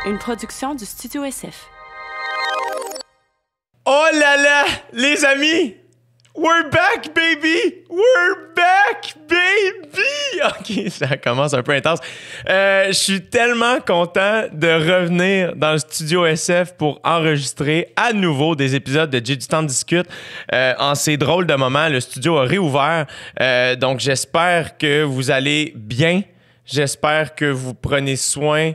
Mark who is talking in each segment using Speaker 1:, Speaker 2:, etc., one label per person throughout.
Speaker 1: une production du Studio SF.
Speaker 2: Oh là là, les amis! We're back, baby! We're back, baby! OK, ça commence un peu intense. Je suis tellement content de revenir dans le Studio SF pour enregistrer à nouveau des épisodes de J'ai du temps de discute. En ces drôles de moments, le studio a réouvert. Donc, j'espère que vous allez bien. J'espère que vous prenez soin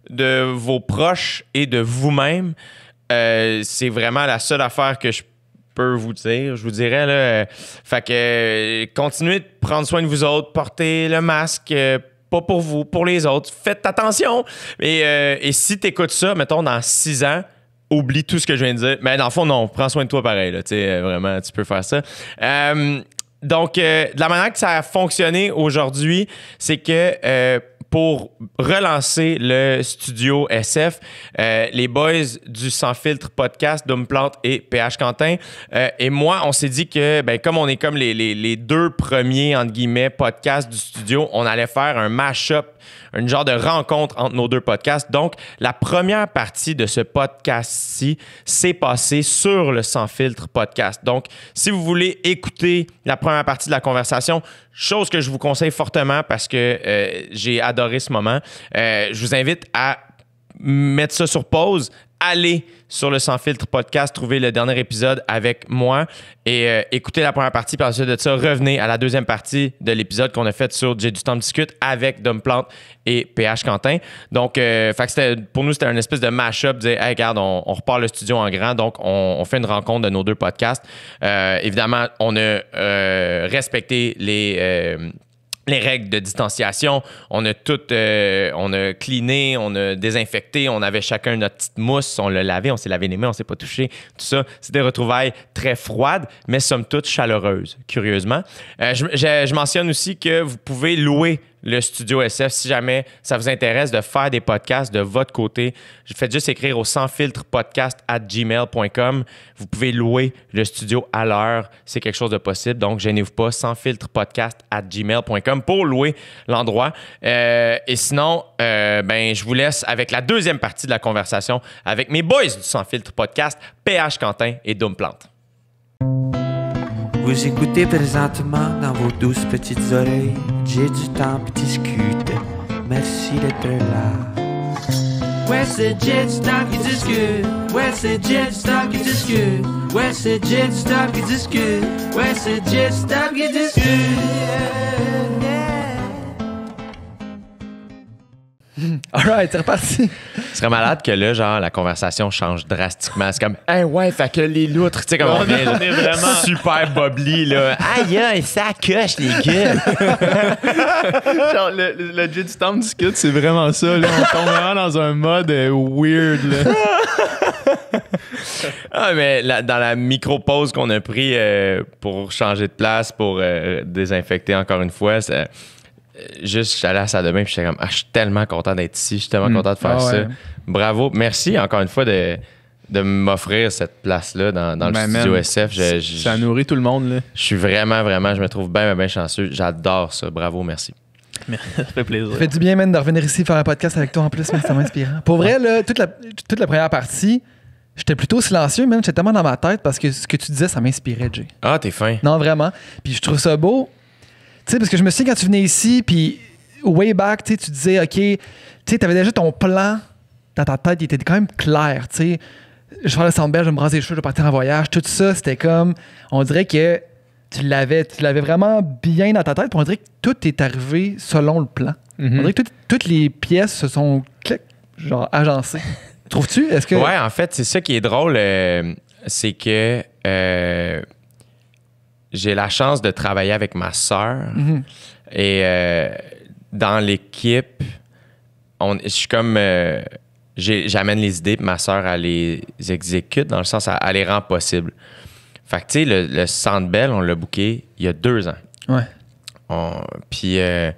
Speaker 2: de vos proches et de vous-même. C'est vraiment la seule affaire que je peux vous dire. Je vous dirais, là, fait que continuez de prendre soin de vous autres, portez le masque, pas pour vous, pour les autres. Faites attention. Et si tu écoutes ça, mettons, dans 6 ans, oublie tout ce que je viens de dire. Mais dans le fond, non, prends soin de toi pareil. Là, vraiment, tu peux faire ça. Donc, de la manière que ça a fonctionné aujourd'hui, c'est que pour relancer le Studio SF, les boys du Sans Filtre podcast, Dom Plante et PH Quentin, et moi, on s'est dit que, comme on est comme les deux premiers, entre guillemets, podcasts du studio, on allait faire un mash-up, un genre de rencontre entre nos deux podcasts. Donc, la première partie de ce podcast-ci s'est passée sur le Sans Filtre podcast. Donc, si vous voulez écouter la première partie de la conversation, chose que je vous conseille fortement parce que j'ai adoré ce moment, je vous invite à mettre ça sur pause, aller sur le Sans Filtre podcast, trouver le dernier épisode avec moi et écouter la première partie. Puis ensuite de ça, revenez à la deuxième partie de l'épisode qu'on a fait sur J'ai du temps de discute avec Dom Plante et PH Quentin. Donc, fait que pour nous, c'était une espèce de mash-up, dire, hey, regarde, on repart le studio en grand. Donc, on fait une rencontre de nos deux podcasts. Évidemment, on a respecté les règles de distanciation, on a on a cleané, on a désinfecté, on avait chacun notre petite mousse, on l'a lavé, on s'est lavé les mains, on s'est pas touché, tout ça. C'est des retrouvailles très froides, mais somme toute chaleureuses, curieusement. Je mentionne aussi que vous pouvez louer le Studio SF si jamais ça vous intéresse de faire des podcasts de votre côté. Faites juste écrire au sansfiltrepodcast@gmail.com. Vous pouvez louer le studio à l'heure. C'est quelque chose de possible. Donc, gênez-vous pas, sansfiltrepodcast@gmail.com pour louer l'endroit. Et sinon, je vous laisse avec la deuxième partie de la conversation avec mes boys du Sans Filtre Podcast, PH Quentin et Dom Plante.
Speaker 3: Vous écoutez présentement dans vos douces petites oreilles. J'ai du temps pour discuter. Merci d'être là. Ouais, c'est J'ai du temps qui discute. Ouais, c'est J'ai du temps qui discute. Ouais, c'est J'ai du temps qui discute. Ouais, c'est J'ai du temps qui discute.
Speaker 4: Alright, c'est reparti.
Speaker 2: Ce serait malade que là, genre, la conversation change drastiquement. C'est comme, hey, ouais, fait que les loutres, tu sais, comme on est vraiment super bubbly, là. Aïe, aïe, ça coche, les gars.
Speaker 4: Genre, le J'ai du temps de discute, c'est vraiment ça. Là. On tombe vraiment dans un mode weird. Là.
Speaker 2: Ah, mais dans la micro-pause qu'on a pris pour changer de place, pour désinfecter encore une fois, juste, j'allais à la salle de bain et j'étais comme, je suis tellement content d'être ici, je suis tellement content de faire ça. Bravo. Merci encore une fois de m'offrir cette place-là dans le Studio SF.
Speaker 4: Ça nourrit tout le monde. Là.
Speaker 2: Je suis vraiment, je me trouve bien chanceux. J'adore ça. Bravo, merci.
Speaker 4: Ça fait plaisir.
Speaker 5: Ça fait du bien, man, de revenir ici faire un podcast avec toi en plus, man, c'est tellement inspirant. Pour vrai, là, toute la première partie, j'étais plutôt silencieux, man. J'étais tellement dans ma tête parce que ce que tu disais, ça m'inspirait, Jay.
Speaker 2: Ah, t'es fin.
Speaker 5: Non, vraiment. Puis je trouve ça beau. Tu sais, parce que je me souviens quand tu venais ici, puis way back, tu disais, OK, tu sais, t'avais déjà ton plan dans ta tête, il était quand même clair, tu sais. Je vais faire le Sandbell, je vais me raser les cheveux, je vais partir en voyage. Tout ça, c'était comme, on dirait que tu l'avais vraiment bien dans ta tête, puis on dirait que tout est arrivé selon le plan.
Speaker 4: Mm-hmm.
Speaker 5: On dirait que toutes les pièces se sont, genre, agencées. Trouves-tu? Est-ce que...
Speaker 2: Ouais, en fait, c'est ça qui est drôle, c'est que j'ai la chance de travailler avec ma sœur.
Speaker 5: Mm-hmm.
Speaker 2: Et dans l'équipe, je suis comme... j'amène les idées, puis ma sœur, elle les exécute, dans le sens, elle les rend possibles. Fait que, tu sais, le Sandbell, on l'a booké il y a 2 ans.
Speaker 5: Ouais.
Speaker 2: Puis, fait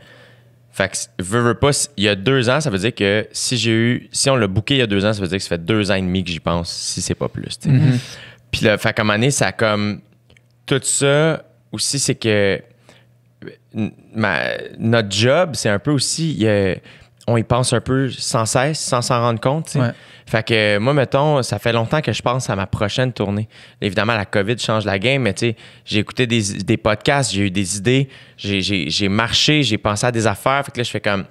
Speaker 2: que, veux pas, il y a 2 ans, ça veut dire que si on l'a booké il y a 2 ans, ça veut dire que ça fait 2 ans et demi que j'y pense, si c'est pas plus, tu sais.
Speaker 5: Mm-hmm.
Speaker 2: Puis là, fait qu'à un moment donné, ça comme... Tout ça aussi, c'est que notre job, c'est un peu aussi... on y pense un peu sans cesse, sans s'en rendre compte. Tu sais.
Speaker 5: Ouais.
Speaker 2: Fait que moi, mettons, ça fait longtemps que je pense à ma prochaine tournée. Évidemment, la COVID change la game, mais tu sais, j'ai écouté des podcasts, j'ai eu des idées, j'ai marché, j'ai pensé à des affaires. Fait que là, je fais comme,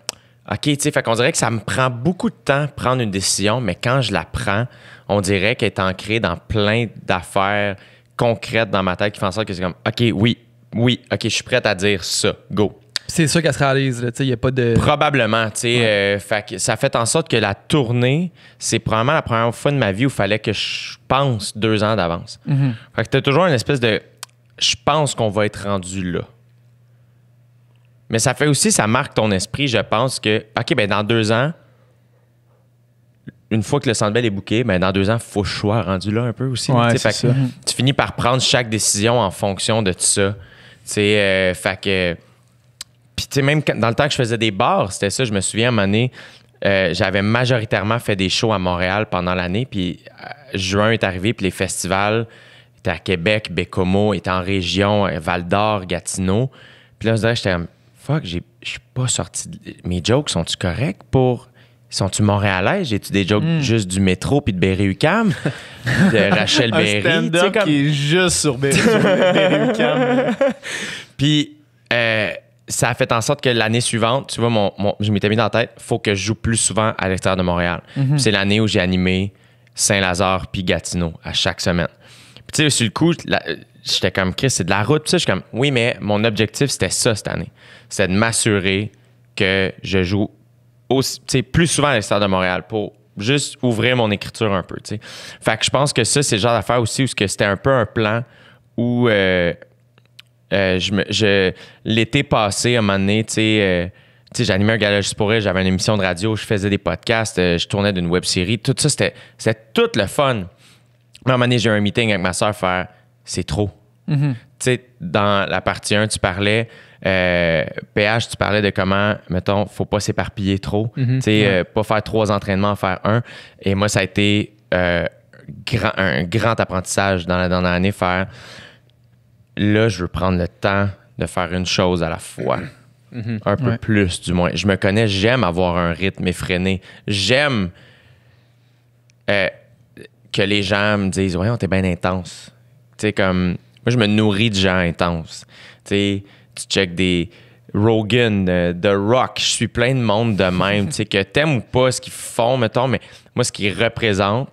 Speaker 2: OK, tu sais, fait qu'on dirait que ça me prend beaucoup de temps de prendre une décision, mais quand je la prends, on dirait qu'elle est ancrée dans plein d'affaires concrètes dans ma tête qui font en sorte que c'est comme, OK, oui, OK, je suis prête à dire ça, go.
Speaker 5: C'est sûr qu'elle se réalise, tu sais, il n'y a pas de...
Speaker 2: Probablement, tu sais. Fait que ça fait en sorte que la tournée, c'est probablement la première fois de ma vie où il fallait que je pense 2 ans d'avance. Fait que t'as toujours une espèce de... Je pense qu'on va être rendu là. Mais ça fait aussi, ça marque ton esprit, je pense que, OK, ben dans 2 ans, une fois que le Centre Bell est booké, ben dans 2 ans, il faut que je sois rendu là un peu aussi.
Speaker 4: Ouais,
Speaker 2: tu sais.
Speaker 4: c'est
Speaker 2: Fait que
Speaker 4: ça.
Speaker 2: tu finis par prendre chaque décision en fonction de tout ça. Tu sais, fait que... Puis, tu sais, même dans le temps que je faisais des bars, c'était ça. Je me souviens, à un moment donné, j'avais majoritairement fait des shows à Montréal pendant l'année. Puis, juin est arrivé, puis les festivals étaient à Québec, Bécomo, étaient en région, Val-d'Or, Gatineau. Puis là, je dirais, j'étais comme, fuck, je suis pas sorti. Mes jokes, sont-tu corrects pour. Sont-tu montréalais? J'ai-tu des jokes juste du métro puis de Berry-UQAM? De Rachel
Speaker 4: Un
Speaker 2: Berry? tu sais,
Speaker 4: stand-up
Speaker 2: comme...
Speaker 4: qui est juste sur Berry-UQAM.
Speaker 2: Puis, ça a fait en sorte que l'année suivante, tu vois, je m'étais mis dans la tête, il faut que je joue plus souvent à l'extérieur de Montréal. Puis c'est l'année où j'ai animé Saint-Lazare puis Gatineau à chaque semaine. Puis tu sais, sur le coup, j'étais comme, Chris, c'est de la route. Puis ça, je suis comme, oui, mais mon objectif, c'était ça cette année. C'était de m'assurer que je joue plus souvent à l'extérieur de Montréal pour juste ouvrir mon écriture un peu. T'sais. Fait que je pense que ça, c'est le genre d'affaire aussi où c'était un peu un plan où l'été passé, à un moment donné, j'animais un gala juste pour rire, j'avais une émission de radio, je faisais des podcasts, je tournais d'une web-série. Tout ça, c'était tout le fun. Mais à un moment donné, j'ai eu un meeting avec ma soeur faire « c'est trop ». Tu sais, dans la partie 1, tu parlais, PH, tu parlais de comment, mettons, faut pas s'éparpiller trop. Tu sais, pas faire 3 entraînements, en faire 1. Et moi, ça a été un grand apprentissage dans la dernière année, faire là, je veux prendre le temps de faire une chose à la fois. Un peu plus, du moins. Je me connais, j'aime avoir un rythme effréné. J'aime que les gens me disent « Voyons, t'es bien intense. » Tu sais, comme... Moi, je me nourris de gens intenses. Tu sais, tu check des Rogan, The Rock, je suis plein de monde de même. Tu sais, que t'aimes ou pas ce qu'ils font, mettons, mais moi, ce qu'ils représentent,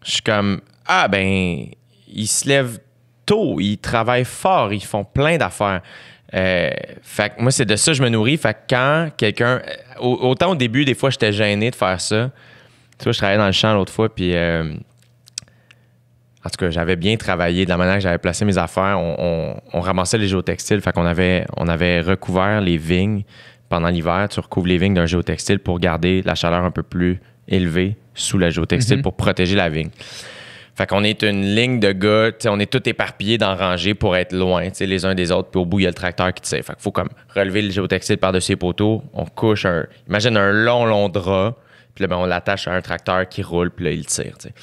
Speaker 2: je suis comme, ah, ben, ils se lèvent tôt, ils travaillent fort, ils font plein d'affaires. Fait que moi, c'est de ça que je me nourris. Fait que quand quelqu'un... Autant au début, des fois, j'étais gêné de faire ça. Tu vois, je travaillais dans le champ l'autre fois, puis... En tout cas, j'avais bien travaillé de la manière que j'avais placé mes affaires. On ramassait les géotextiles. Fait qu'on avait recouvert les vignes pendant l'hiver. Tu recouvres les vignes d'un géotextile pour garder la chaleur un peu plus élevée sous la géotextile pour protéger la vigne. Fait qu'on est une ligne de gars, on est tous éparpillés dans rangée pour être loin les uns des autres. Puis au bout, il y a le tracteur qui tire. Fait qu'il faut comme relever le géotextile par-dessus les poteaux. On couche imagine un long drap. Puis là, ben, on l'attache à un tracteur qui roule. Puis là, il tire. T'sais.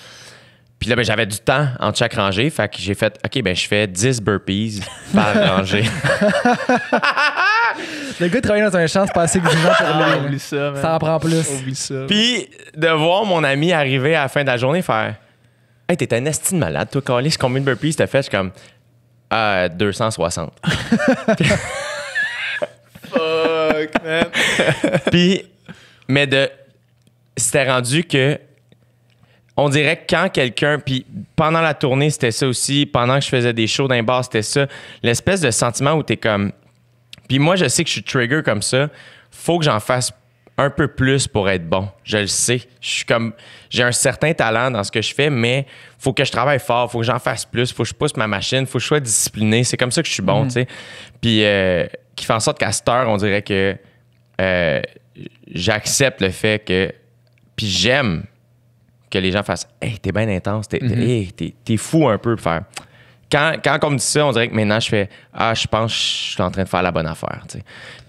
Speaker 2: Puis là, ben, j'avais du temps entre chaque rangée. Fait que j'ai fait, OK, ben, je fais 10 burpees par rangée.
Speaker 5: Le gars travailler dans un champ, c'est pas assez exigeant pour lui.
Speaker 4: Oublie ça, man.
Speaker 5: Ça en prend plus.
Speaker 4: Oublie ça.
Speaker 2: Puis de voir mon ami arriver à la fin de la journée faire, hey, t'es un esti de malade, toi, Carlis, combien de burpees t'as fait? Je suis comme, 260.
Speaker 4: Fuck, man.
Speaker 2: Puis, mais c'était rendu que on dirait que quand quelqu'un, puis pendant la tournée, c'était ça aussi, pendant que je faisais des shows dans les bars, c'était ça, l'espèce de sentiment où t'es comme... Puis moi, je sais que je suis trigger comme ça, faut que j'en fasse un peu plus pour être bon. Je le sais. Je suis comme... J'ai un certain talent dans ce que je fais, mais faut que je travaille fort, faut que j'en fasse plus, faut que je pousse ma machine, faut que je sois discipliné. C'est comme ça que je suis bon, tu sais. Puis qui fait en sorte qu'à cette heure, on dirait que j'accepte le fait que... Puis j'aime que les gens fassent « Hey, t'es bien intense, t'es fou un peu de faire... » Quand on me dit ça, on dirait que maintenant, je fais « Ah, je pense que je suis en train de faire la bonne affaire. »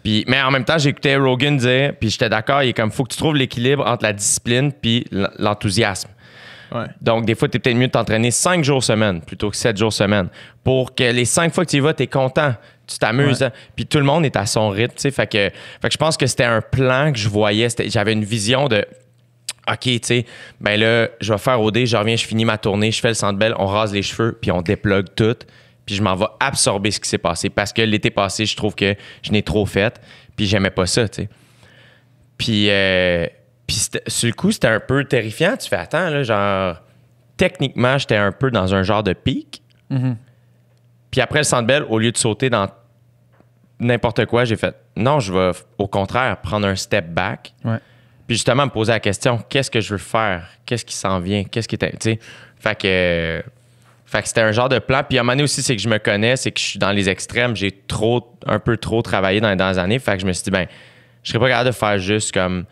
Speaker 2: Puis, mais en même temps, j'écoutais Rogan dire, puis j'étais d'accord, il est comme « Faut que tu trouves l'équilibre entre la discipline puis l'enthousiasme. »
Speaker 4: Ouais.
Speaker 2: Donc, des fois, t'es peut-être mieux de t'entraîner 5 jours semaine plutôt que 7 jours semaine pour que les 5 fois que tu y vas, t'es content. Tu t'amuses. Hein? Puis tout le monde est à son rythme. Fait que je pense que c'était un plan que je voyais. J'avais une vision de OK, tu sais, ben là, je vais faire OD, je reviens, je finis ma tournée, je fais le Centre Bell, on rase les cheveux, puis on déplugue tout. Puis je m'en vais absorber ce qui s'est passé. Parce que l'été passé, je trouve que je n'ai trop fait. Puis j'aimais pas ça, tu sais. Puis sur le coup, c'était un peu terrifiant. Tu fais, attends, là, genre, techniquement, j'étais un peu dans un genre de pic.
Speaker 5: Mhm.
Speaker 2: Puis après le Centre Bell, au lieu de sauter dans n'importe quoi, j'ai fait, non, je vais au contraire prendre un step back.
Speaker 5: Ouais.
Speaker 2: Puis justement, me poser la question, qu'est-ce que je veux faire? Qu'est-ce qui s'en vient? Qu'est-ce qui est... Tu sais, fait que c'était un genre de plan. Puis à un moment donné aussi, c'est que je me connais, c'est que je suis dans les extrêmes. J'ai un peu trop travaillé dans les dernières années. Fait que je me suis dit, ben, je serais pas capable de faire juste comme,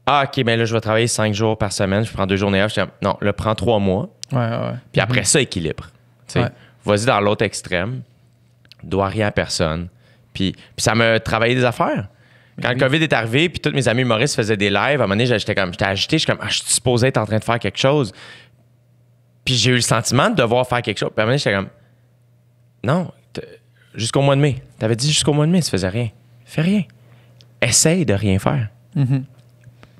Speaker 2: ah, OK, ben là, je vais travailler 5 jours par semaine, je prends 2 journées off. Je dis, non, là, prends 3 mois.
Speaker 5: Ouais.
Speaker 2: Puis après ça, équilibre. Tu sais,
Speaker 5: Ouais.
Speaker 2: vas-y dans l'autre extrême, dois rien à personne. Puis ça m'a travaillé des affaires. Quand le COVID est arrivé, puis tous mes amis humoristes faisaient des lives, à un moment donné, j'étais agité, je suis comme, je suis supposé être en train de faire quelque chose. Puis j'ai eu le sentiment de devoir faire quelque chose. Puis à un moment donné, j'étais comme, non, jusqu'au mois de mai. T'avais dit jusqu'au mois de mai, tu faisais rien. Fais rien. Essaye de rien faire.
Speaker 5: Mhm.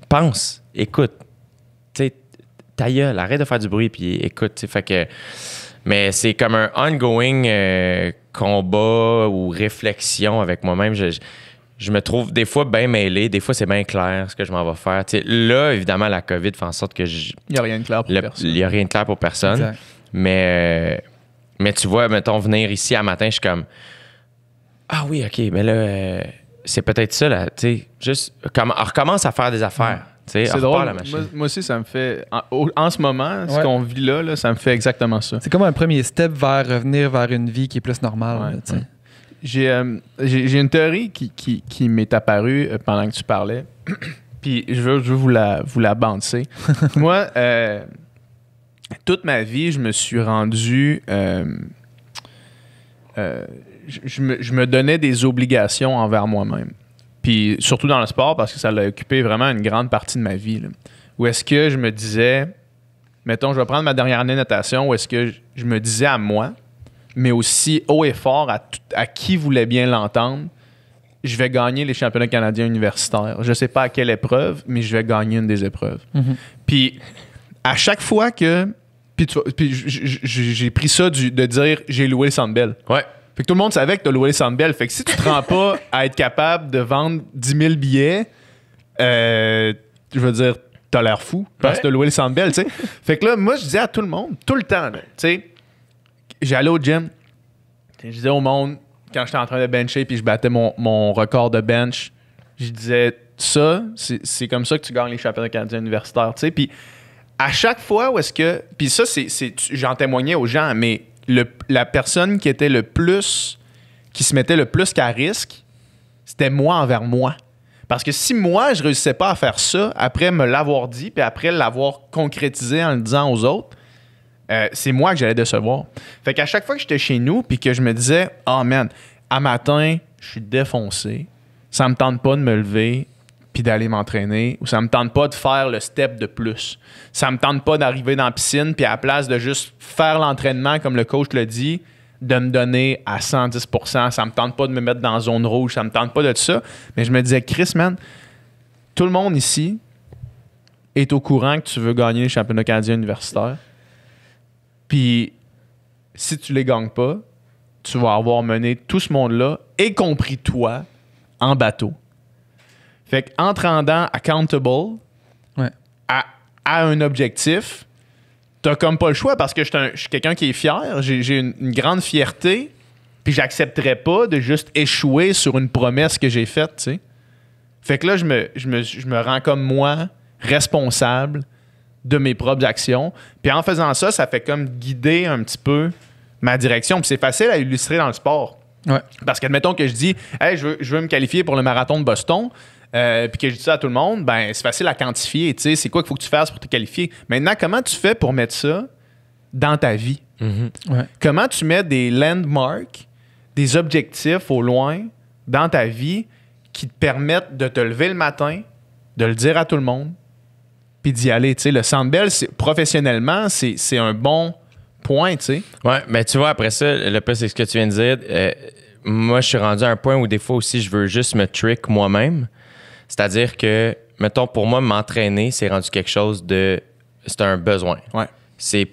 Speaker 2: Pense, écoute. Tu sais, ta gueule, arrête de faire du bruit, puis écoute. Tu sais, fait que... Mais c'est comme un ongoing combat ou réflexion avec moi-même. Je me trouve des fois bien mêlé, des fois c'est bien clair ce que je m'en vais faire. Tu sais, là, évidemment, la COVID fait en sorte que
Speaker 4: Il n'y a rien de clair pour personne.
Speaker 2: il n'y a rien de clair pour personne.
Speaker 5: Exact.
Speaker 2: Mais tu vois, mettons, venir ici à matin, je suis comme, ah oui, OK, mais là, c'est peut-être ça, là, tu sais, juste, recommence à faire des affaires. Tu sais,
Speaker 4: C'est
Speaker 2: repars
Speaker 4: drôle.
Speaker 2: la machine.
Speaker 4: Moi aussi, ça me fait... En ce moment, ce
Speaker 5: Ouais.
Speaker 4: qu'on vit là, ça me fait exactement ça.
Speaker 5: C'est comme un premier step vers revenir vers une vie qui est plus normale.
Speaker 4: Ouais,
Speaker 5: là, tu sais.
Speaker 4: J'ai une théorie qui m'est apparue pendant que tu parlais. Puis je veux vous la bancer. Moi, toute ma vie, je me suis rendu... je me donnais des obligations envers moi-même. Puis surtout dans le sport, parce que ça l'a occupé vraiment une grande partie de ma vie. Là. Où est-ce que je me disais... Mettons, je vais prendre ma dernière année de natation, où est-ce que je me disais à moi, mais aussi haut et fort à qui voulait bien l'entendre, je vais gagner les championnats canadiens universitaires. Je ne sais pas à quelle épreuve, mais je vais gagner une des épreuves.
Speaker 5: Mhm.
Speaker 4: Puis, à chaque fois que... Puis j'ai pris ça de dire « j'ai loué le Centre Bell ».
Speaker 2: Ouais.
Speaker 4: Fait que tout le monde savait que tu as loué le Centre Bell. Fait que si tu te rends pas à être capable de vendre 10 000 billets, je veux dire, t'as l'air fou parce que t'as loué le Centre Bell, tu sais. Fait que là, moi, je disais à tout le monde, tout le temps, là, tu sais, j'allais au gym, je disais au monde, quand j'étais en train de bencher puis je battais mon record de bench, je disais, ça, c'est comme ça que tu gagnes les championnats canadiens universitaires, tu sais. Puis à chaque fois où est-ce que... Puis ça, j'en témoignais aux gens, mais la personne qui était qui se mettait le plus qu'à risque, c'était moi envers moi. Parce que si moi, je réussissais pas à faire ça, après me l'avoir dit, puis après l'avoir concrétisé en le disant aux autres, c'est moi que j'allais décevoir. Fait qu'à chaque fois que j'étais chez nous, puis que je me disais, « Oh man, à matin, je suis défoncé. Ça me tente pas de me lever puis d'aller m'entraîner, ou ça me tente pas de faire le step de plus. Ça me tente pas d'arriver dans la piscine, puis à la place de juste faire l'entraînement comme le coach l'a dit, de me donner à 110%. Ça me tente pas de me mettre dans la zone rouge, ça me tente pas de tout ça. Mais je me disais, Chris, man, tout le monde ici est au courant que tu veux gagner les championnats canadiens universitaires. Puis, si tu les gagnes pas, tu vas avoir mené tout ce monde-là, y compris toi, en bateau. Fait qu'en te rendant accountable
Speaker 5: Ouais.
Speaker 4: à un objectif, t'as comme pas le choix parce que je suis quelqu'un qui est fier, j'ai une grande fierté, puis j'accepterais pas de juste échouer sur une promesse que j'ai faite, tu sais. Fait que là, je me rends comme moi responsable de mes propres actions. Puis en faisant ça, ça fait comme guider un petit peu ma direction. Puis c'est facile à illustrer dans le sport.
Speaker 5: Ouais.
Speaker 4: Parce qu'admettons que je dis « Hey, je veux me qualifier pour le marathon de Boston », puis que je dis ça à tout le monde, ben c'est facile à quantifier. Tu sais, c'est quoi qu'il faut que tu fasses pour te qualifier. Maintenant, comment tu fais pour mettre ça dans ta vie?
Speaker 5: Ouais.
Speaker 4: Comment tu mets des landmarks, des objectifs au loin dans ta vie qui te permettent de te lever le matin, de le dire à tout le monde, puis d'y aller. Tu sais, le Centre Bell, professionnellement, c'est un bon point, tu sais.
Speaker 2: Ouais, mais tu vois, après ça, le plus, c'est ce que tu viens de dire. moi, je suis rendu à un point où des fois aussi, je veux juste me trick moi-même. C'est-à-dire que, mettons, pour moi, m'entraîner, c'est rendu quelque chose de... C'est un besoin.
Speaker 4: Ouais.
Speaker 2: C'est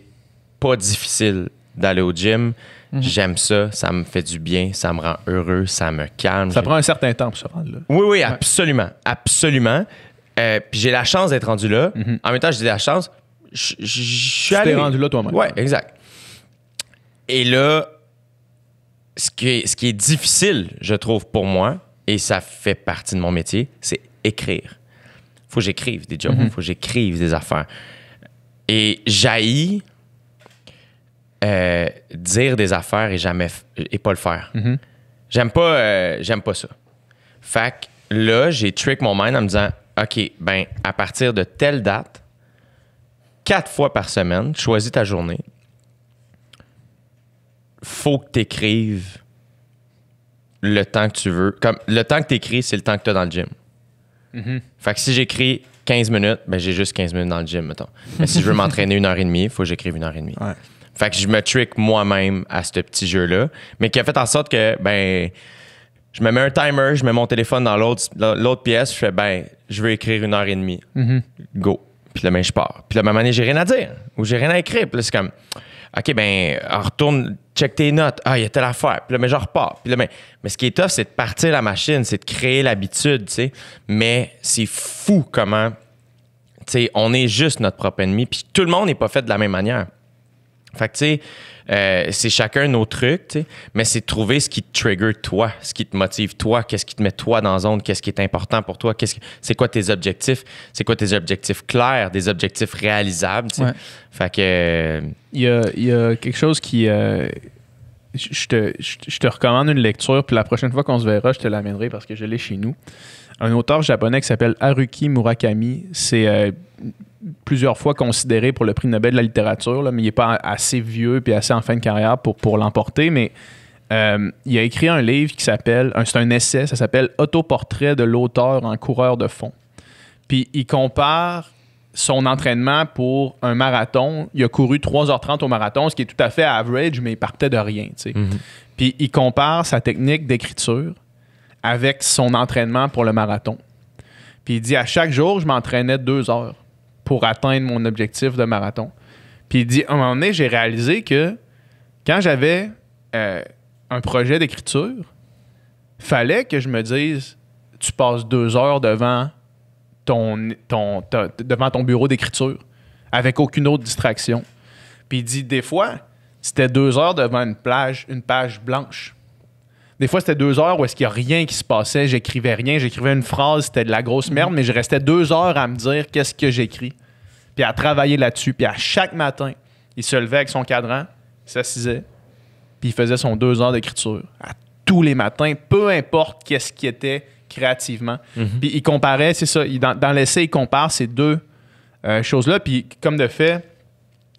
Speaker 2: pas difficile d'aller au gym. J'aime ça, ça me fait du bien, ça me rend heureux, ça me calme.
Speaker 4: Ça prend un certain temps pour se rendre là.
Speaker 2: Oui, absolument. Absolument. Puis j'ai la chance d'être rendu là. En même temps, j'ai la chance. Je suis allé.
Speaker 4: Tu t'es rendu là toi-même.
Speaker 2: Oui, exact. Et là, ce qui est difficile, je trouve, pour moi, et ça fait partie de mon métier, c'est écrire. Faut que j'écrive des jobs, faut que j'écrive des affaires. Et j'haïs dire des affaires et pas le faire. J'aime pas ça. Fait que là, j'ai trick mon mind en me disant, OK, ben à partir de telle date, 4 fois par semaine, choisis ta journée. Faut que tu écrives le temps que tu veux. Comme le temps que tu écris, c'est le temps que tu as dans le gym. Fait que si j'écris 15 minutes, ben j'ai juste 15 minutes dans le gym, mettons. Mais si je veux m'entraîner 1h30, il faut que j'écrive 1h30.
Speaker 4: Ouais.
Speaker 2: Fait que je me trick moi-même à ce petit jeu-là, mais qui a fait en sorte que, ben, je me mets un timer, je mets mon téléphone dans l'autre pièce, je fais, ben, je veux écrire 1h30. Go. Puis là, ben, je pars. Puis là, à un moment donné, j'ai rien à dire ou j'ai rien à écrire. Puis là, c'est comme, OK, ben, retourne, check tes notes. Ah, il y a telle affaire. Puis là, ben, je repars. Puis là, ben, mais ce qui est tough, c'est de partir la machine, c'est de créer l'habitude, tu sais. Mais c'est fou comment, tu sais, on est juste notre propre ennemi. Puis tout le monde n'est pas fait de la même manière. Fait que, tu sais, c'est chacun nos trucs, tu sais, mais c'est de trouver ce qui te trigger toi, ce qui te motive toi, qu'est-ce qui te met toi dans la zone, qu'est-ce qui est important pour toi, c'est quoi tes objectifs, c'est quoi tes objectifs clairs, des objectifs réalisables, tu sais.
Speaker 5: Ouais.
Speaker 2: Fait que...
Speaker 4: Il y a quelque chose qui... je te recommande une lecture, puis la prochaine fois qu'on se verra, je te l'amènerai parce que je l'ai chez nous. Un auteur japonais qui s'appelle Haruki Murakami, c'est plusieurs fois considéré pour le prix Nobel de la littérature, là, mais il n'est pas assez vieux puis assez en fin de carrière pour l'emporter, mais il a écrit un livre qui s'appelle, c'est un essai, ça s'appelle « Autoportrait de l'auteur en coureur de fond ». Puis il compare son entraînement pour un marathon. Il a couru 3h30 au marathon, ce qui est tout à fait average, mais il partait de rien, tu sais. Puis il compare sa technique d'écriture avec son entraînement pour le marathon. Puis il dit, à chaque jour, je m'entraînais 2 heures pour atteindre mon objectif de marathon. Puis il dit, à un moment donné, j'ai réalisé que quand j'avais un projet d'écriture, fallait que je me dise, tu passes 2 heures devant devant ton bureau d'écriture avec aucune autre distraction. Puis il dit, des fois, c'était 2 heures devant une page blanche. Des fois, c'était 2 heures où est-ce qu'il n'y a rien qui se passait, j'écrivais rien, j'écrivais une phrase, c'était de la grosse merde, mais je restais 2 heures à me dire qu'est-ce que j'écris, puis à travailler là-dessus. Puis à chaque matin, il se levait avec son cadran, il s'assisait, puis il faisait son 2 heures d'écriture. À tous les matins, peu importe qu'est-ce qui était créativement. Puis il comparait, c'est ça, dans l'essai, il compare ces deux choses-là, puis comme de fait,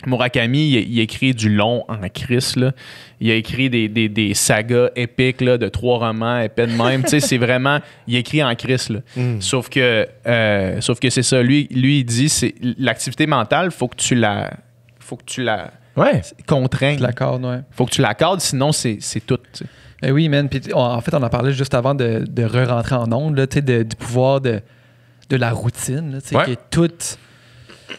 Speaker 4: Murakami, il écrit du long en crise, là. Il a écrit des sagas épiques là, de 3 romans épais de même. Tu sais, c'est vraiment... Il écrit en crise, là. Sauf que c'est ça. Lui, il dit, c'est l'activité mentale, faut que tu la contraignes.
Speaker 5: Je l'accorde, ouais.
Speaker 4: Faut que tu l'accordes, sinon c'est tout, tu sais.
Speaker 5: Ben oui, man. Puis, en fait, on en parlait juste avant de re-rentrer en ondes, là, du pouvoir de la routine. Là, que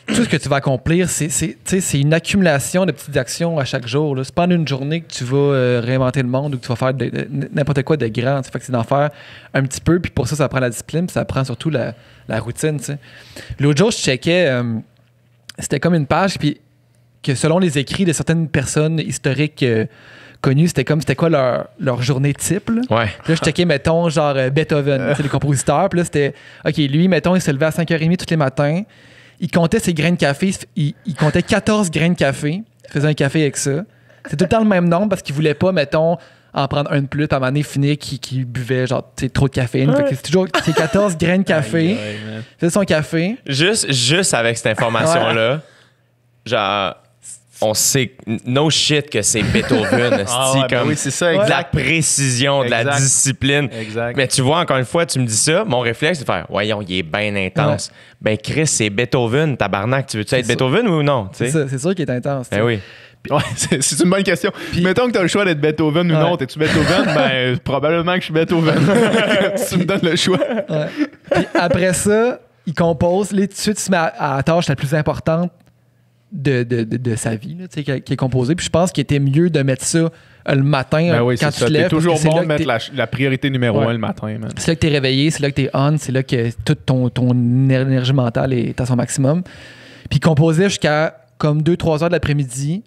Speaker 5: tout ce que tu vas accomplir, c'est une accumulation de petites actions à chaque jour. C'est pas en une journée que tu vas réinventer le monde ou que tu vas faire n'importe quoi de grand. Fait que c'est d'en faire un petit peu. Puis pour ça, ça prend la discipline. Puis ça prend surtout la routine. T'sais. L'autre jour, je checkais, c'était comme une page puis que selon les écrits de certaines personnes historiques connues, c'était quoi leur journée type. Là.
Speaker 2: Ouais.
Speaker 5: Puis là, je checkais, mettons, genre Beethoven, les compositeurs. Puis là, c'était, OK, lui, mettons, il se levait à 5h30 tous les matins. Il comptait ses grains de café. Il comptait 14 grains de café. Il faisait un café avec ça. C'est tout le temps le même nombre parce qu'il voulait pas, mettons, en prendre un de plus. À un moment donné, finir qu'il buvait genre trop de caféine.
Speaker 2: Ouais.
Speaker 5: Fait que c'est toujours ses 14 grains de café. Il faisait son café.
Speaker 2: Juste avec cette information-là, genre, on sait, no shit, que c'est Beethoven. Comme
Speaker 4: oui, c'est ça,
Speaker 2: de
Speaker 4: exact.
Speaker 2: la précision, de la
Speaker 4: Exact.
Speaker 2: discipline.
Speaker 4: Exact.
Speaker 2: Mais tu vois, encore une fois, tu me dis ça, mon réflexe, c'est de faire, voyons, il est bien intense. Ben, Chris, c'est Beethoven, tabarnak. Tu veux-tu être
Speaker 5: ça.
Speaker 2: Beethoven ou non? Tu sais?
Speaker 5: C'est sûr qu'il est intense.
Speaker 2: Ben oui.
Speaker 4: Ouais, c'est une bonne question. Puis, mettons que tu as le choix d'être Beethoven ou non. T'es-tu Beethoven? Ben, probablement que je suis Beethoven. Tu me donnes le choix.
Speaker 5: Ouais. Puis après ça, il compose. Là, tout de suite, il se met à la tâche la plus importante de sa vie, là, qui est composée. Puis je pense qu'il était mieux de mettre ça le matin
Speaker 4: Ben oui,
Speaker 5: quand
Speaker 4: c'est
Speaker 5: tu
Speaker 4: ça.
Speaker 5: te lèves.
Speaker 4: T'es toujours
Speaker 5: parce que
Speaker 4: bon
Speaker 5: c'est
Speaker 4: de
Speaker 5: là que
Speaker 4: mettre la priorité numéro
Speaker 5: Ouais.
Speaker 4: 1 le matin, man.
Speaker 5: c'est là que tu es réveillé, c'est là que tu es on, c'est là que toute ton énergie mentale est à son maximum. Puis il composait jusqu'à comme 2-3 heures de l'après-midi.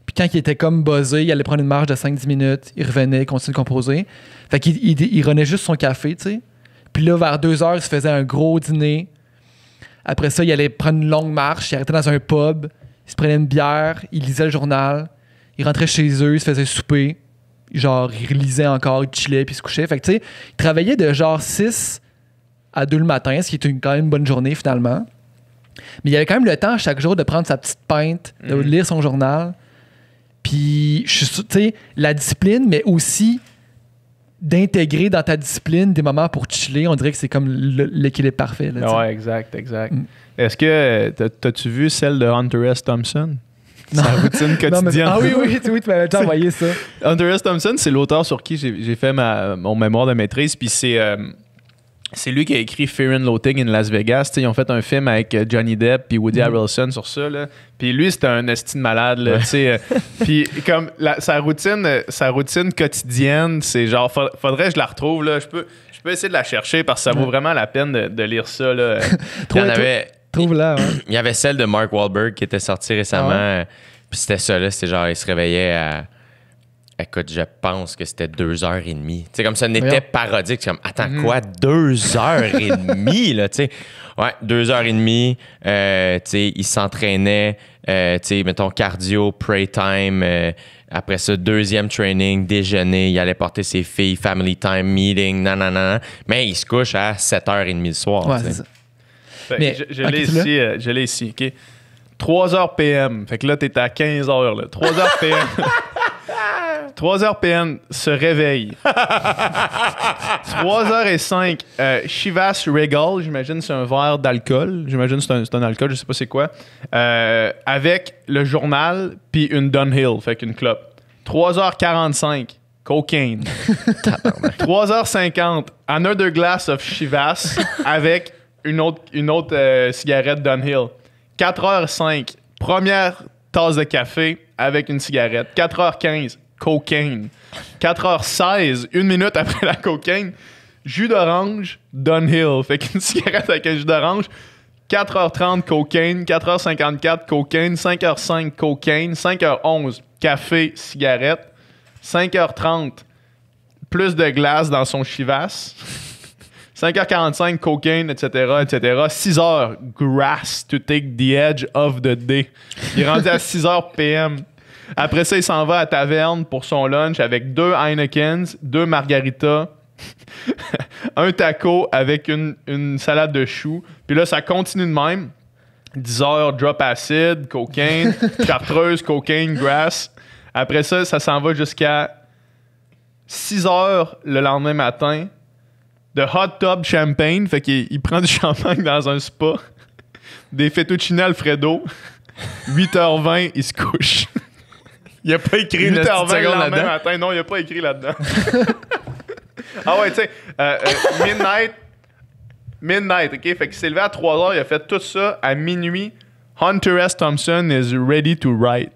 Speaker 5: Puis quand il était comme buzzé, il allait prendre une marche de 5-10 minutes, il revenait, il continuait de composer. Fait qu'il il renait juste son café, tu sais. Puis là, vers 2 heures, il se faisait un gros dîner. Après ça, il allait prendre une longue marche, il arrêtait dans un pub, il se prenait une bière, il lisait le journal, il rentrait chez eux, il se faisait souper. Genre, il relisait encore, il chillait, puis il se couchait. Fait que, tu sais, il travaillait de genre 6 à 2 le matin, ce qui est quand même une bonne journée, finalement. Mais il avait quand même le temps, chaque jour, de prendre sa petite pinte, de lire son journal. Puis, je suis sûr, tu sais, la discipline, mais aussi d'intégrer dans ta discipline des moments pour chiller. On dirait que c'est comme l'équilibre parfait. Là, tu sais.
Speaker 4: Ouais, exact. Est-ce que t'as-tu vu celle de Hunter S. Thompson? Sa routine quotidienne.
Speaker 5: Ah oui, tu m'avais déjà envoyé ça.
Speaker 4: Hunter S. Thompson, c'est l'auteur sur qui j'ai fait mon mémoire de maîtrise. Puis c'est lui qui a écrit Fear and Loathing in Las Vegas. T'sais, ils ont fait un film avec Johnny Depp puis Woody Harrelson sur ça. Là. Puis lui, c'était un esti de malade. Là, puis comme sa routine quotidienne, c'est genre, faudrait que je la retrouve. Là. Je peux essayer de la chercher parce que ça vaut vraiment la peine de lire ça. Là.
Speaker 5: Trouve-la, ouais.
Speaker 2: Il y avait celle de Mark Wahlberg qui était sortie récemment. Puis c'était ça, là. C'était genre, il se réveillait à... Écoute, je pense que c'était 2h30. Tu sais, comme ça n'était parodique. C'est comme, attends, quoi? 2h30, là, tu sais? Ouais, 2h30. Tu sais, il s'entraînait. Tu sais, mettons, cardio, pray time. Après ça, deuxième training, déjeuner. Il allait porter ses filles, family time, meeting, nanana. Mais il se couche à 7h30 le soir.
Speaker 5: Ouais,
Speaker 2: tu sais.
Speaker 5: c'est ça.
Speaker 4: Mais, je l'ai ici, OK? 3h PM. Fait que là, t'es à 15h, là. 3h PM. 3h PM, se réveille. 3h05, Chivas Regal, j'imagine c'est un verre d'alcool. J'imagine c'est un alcool, je sais pas c'est quoi. Avec le journal, puis une Dunhill, fait qu'une clope. 3h45, cocaine. 3h50, another glass of Chivas avec une autre cigarette Dunhill. 4h05, première tasse de café avec une cigarette. 4h15, cocaine. 4h16, une minute après la cocaine, jus d'orange, Dunhill. Fait qu'une cigarette avec un jus d'orange. 4h30, cocaine. 4h54, cocaine. 5h05, cocaine. 5h11, café, cigarette. 5h30, plus de glace dans son Chivas. 5h45, cocaine, etc., etc. 6h, grass to take the edge of the day. Il est rendu à 6h PM. Après ça, il s'en va à la taverne pour son lunch avec 2 Heinekens, 2 margaritas, un taco avec une salade de choux. Puis là, ça continue de même. 10h, drop acid, cocaine, chartreuse, cocaine, grass. Après ça, ça s'en va jusqu'à 6h le lendemain matin. De hot tub champagne, fait qu'il prend du champagne dans un spa. Des fettuccine Alfredo. 8h20, il se couche.
Speaker 2: Il a pas écrit
Speaker 4: 8h20 le lendemain matin. Non, il a pas écrit là-dedans. Ah ouais, tu sais, midnight, OK? Fait qu'il s'est levé à 3h, il a fait tout ça. À minuit, Hunter S. Thompson is ready to write.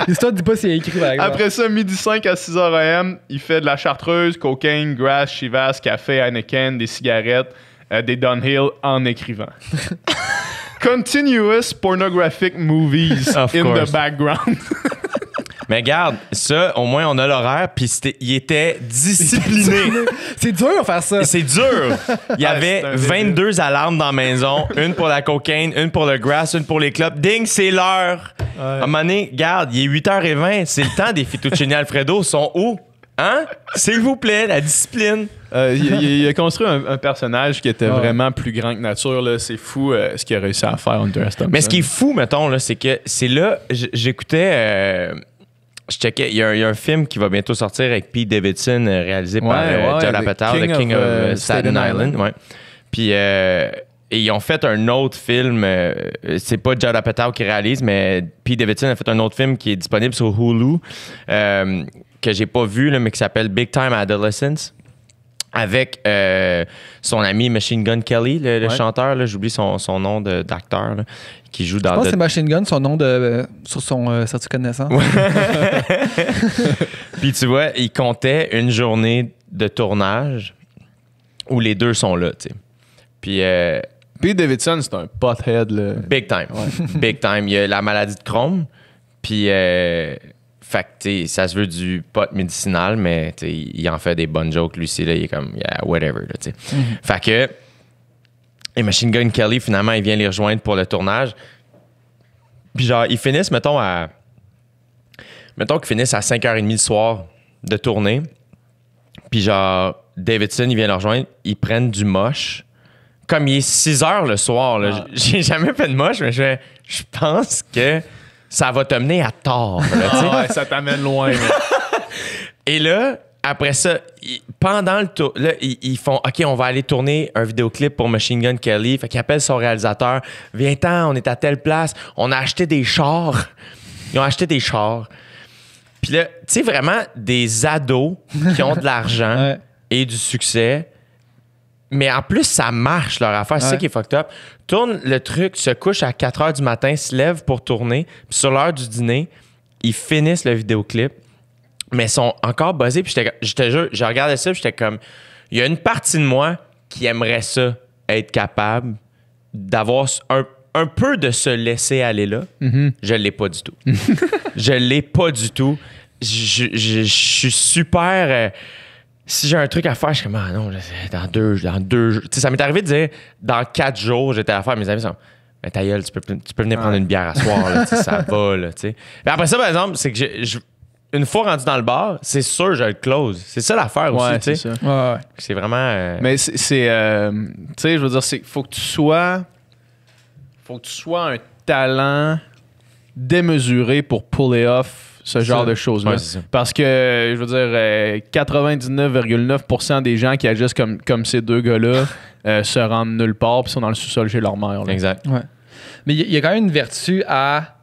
Speaker 5: L'histoire ne dit pas s'il a écrit, par exemple.
Speaker 4: Après ça, midi 5 à 6h AM, il fait de la chartreuse, cocaine, grass, Chivas, café, Heineken, des cigarettes, des Dunhill en écrivant. Continuous pornographic movies
Speaker 2: Of
Speaker 4: in
Speaker 2: course.
Speaker 4: the background.
Speaker 2: Mais regarde, ça, au moins, on a l'horaire, puis il était discipliné.
Speaker 5: C'est dur de faire ça.
Speaker 2: C'est dur. Il y avait
Speaker 4: c'est un
Speaker 2: 22 alarmes dans la maison. Une pour la cocaine, une pour le grass, une pour les clopes. Ding, c'est l'heure. À un moment donné, regarde, il est 8h20. C'est le temps des fettuccine Alfredo. Ils sont où? Hein? S'il vous plaît, la discipline.
Speaker 4: Il a construit un personnage qui était vraiment plus grand que nature. Là. C'est fou ce qu'il a réussi à faire, Hunter S. Thompson.
Speaker 2: Mais ce qui est fou, mettons, là, c'est que c'est là, j'écoutais... je checkais, il y a un film qui va bientôt sortir avec Pete Davidson, réalisé par Judd Apatow, le King of Staten Island. Ouais. Puis Et ils ont fait un autre film, c'est pas Judd Apatow qui réalise, mais Pete Davidson a fait un autre film qui est disponible sur Hulu, que j'ai pas vu, là, mais qui s'appelle Big Time Adolescence, avec son ami Machine Gun Kelly, le chanteur, là, j'oublie son nom d'acteur, là, qui joue dans...
Speaker 5: Je pense que c'est Machine Gun, son nom sur son certificat de naissance.
Speaker 2: Puis tu vois, il comptait une journée de tournage où les deux sont là, tu sais. Puis...
Speaker 4: Pete Davidson, c'est un pothead, là.
Speaker 2: Big time. Big time. Il y a la maladie de Crohn. Puis, fait que, ça se veut du pot médicinal, mais il en fait des bonnes jokes, lui aussi. Là, il est comme, yeah, whatever. Là, Fait que, et Machine Gun Kelly, finalement, il vient les rejoindre pour le tournage. Puis, genre, ils finissent, mettons qu'ils finissent à 5h30 le soir de tournée. Puis, genre, Davidson, il vient les rejoindre. Ils prennent du moche. Comme il est 6 heures le soir, là, j'ai jamais fait de moche, mais je pense que ça va te mener à tort. Là,
Speaker 4: ouais, ça t'amène loin.
Speaker 2: Et là, après ça, pendant le tour, là, ils font OK, on va aller tourner un vidéoclip pour Machine Gun Kelly. Fait qu'il appelle son réalisateur. Viens-t'en, on est à telle place. On a acheté des chars. Ils ont acheté des chars. Puis là, tu sais, vraiment des ados qui ont de l'argent et du succès. Mais en plus, ça marche, leur affaire. C'est ça qui est fucked up. Tourne le truc, se couche à 4 h du matin, se lève pour tourner. Puis sur l'heure du dîner, ils finissent le vidéoclip. Mais ils sont encore buzzés. Puis je te jure, je regardais ça, puis j'étais comme... Il y a une partie de moi qui aimerait ça, être capable d'avoir un peu de se laisser aller là. Mm-hmm. Je l'ai pas du tout. Je l'ai pas du tout. Je suis super... si j'ai un truc à faire, je suis comme, ah non, dans deux jours. Tu sais, ça m'est arrivé de dire, dans 4 jours, j'étais à faire. Mes amis sont, mais ta gueule, tu peux venir prendre une bière à soir, là, ça va, là, tu sais. Mais après ça, par exemple, c'est que une fois rendu dans le bar, c'est sûr, je le close. C'est ça l'affaire aussi, tu sais. C'est vraiment.
Speaker 4: Mais c'est tu sais, je veux dire, faut que tu sois un talent démesuré pour puller off ce genre de choses-là.
Speaker 2: Ouais,
Speaker 4: parce que, je veux dire, 99,9% des gens qui agissent comme ces deux gars-là se rendent nulle part puis sont dans le sous-sol chez leur mère. Là.
Speaker 2: Exact.
Speaker 5: Ouais. Mais il y a quand même une vertu à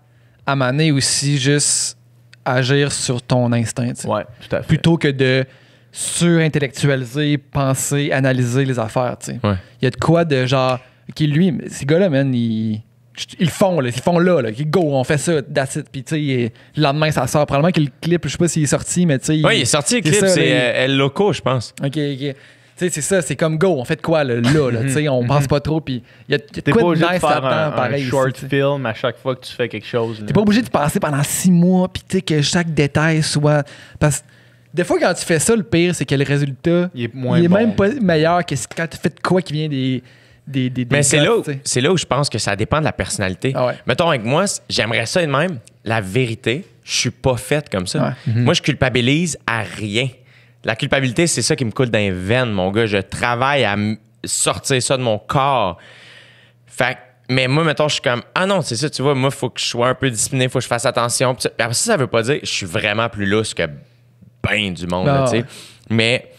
Speaker 5: maner aussi juste agir sur ton instinct.
Speaker 4: Ouais, tout à fait.
Speaker 5: Plutôt que de surintellectualiser, penser, analyser les affaires. Il y a de quoi de genre... OK, lui, ces gars-là, man, ils le font là, go, on fait ça, that's it. Puis tu sais, le lendemain ça sort. Probablement que le clip, je sais pas s'il est sorti, mais tu sais.
Speaker 2: Oui, il est sorti le clip, c'est El Loco, je pense.
Speaker 5: OK. Tu sais, c'est ça, c'est comme go, on fait de quoi là, tu sais, on pense pas trop. Puis il y a
Speaker 4: t'es
Speaker 5: quoi
Speaker 4: pas obligé
Speaker 5: de nice
Speaker 4: de faire
Speaker 5: pareil
Speaker 4: un short
Speaker 5: ici,
Speaker 4: film à chaque fois que tu fais quelque chose.
Speaker 5: T'es pas obligé de passer pendant 6 mois, puis tu sais, que chaque détail soit. Parce que des fois, quand tu fais ça, le pire, c'est que le résultat,
Speaker 4: il est moins
Speaker 5: même pas meilleur que quand tu fais de quoi qui vient des
Speaker 2: mais c'est là où je pense que ça dépend de la personnalité.
Speaker 5: Ah ouais.
Speaker 2: Mettons, avec moi, j'aimerais ça de même. La vérité, je suis pas faite comme ça.
Speaker 5: Ouais.
Speaker 2: Moi, je culpabilise à rien. La culpabilité, c'est ça qui me coule dans les veines, mon gars. Je travaille à sortir ça de mon corps. Fait mais moi, mettons, je suis comme, ah non, c'est ça, tu vois, moi, il faut que je sois un peu discipliné, il faut que je fasse attention. Puis après ça veut pas dire que je suis vraiment plus lousse que ben du monde, tu sais. Mais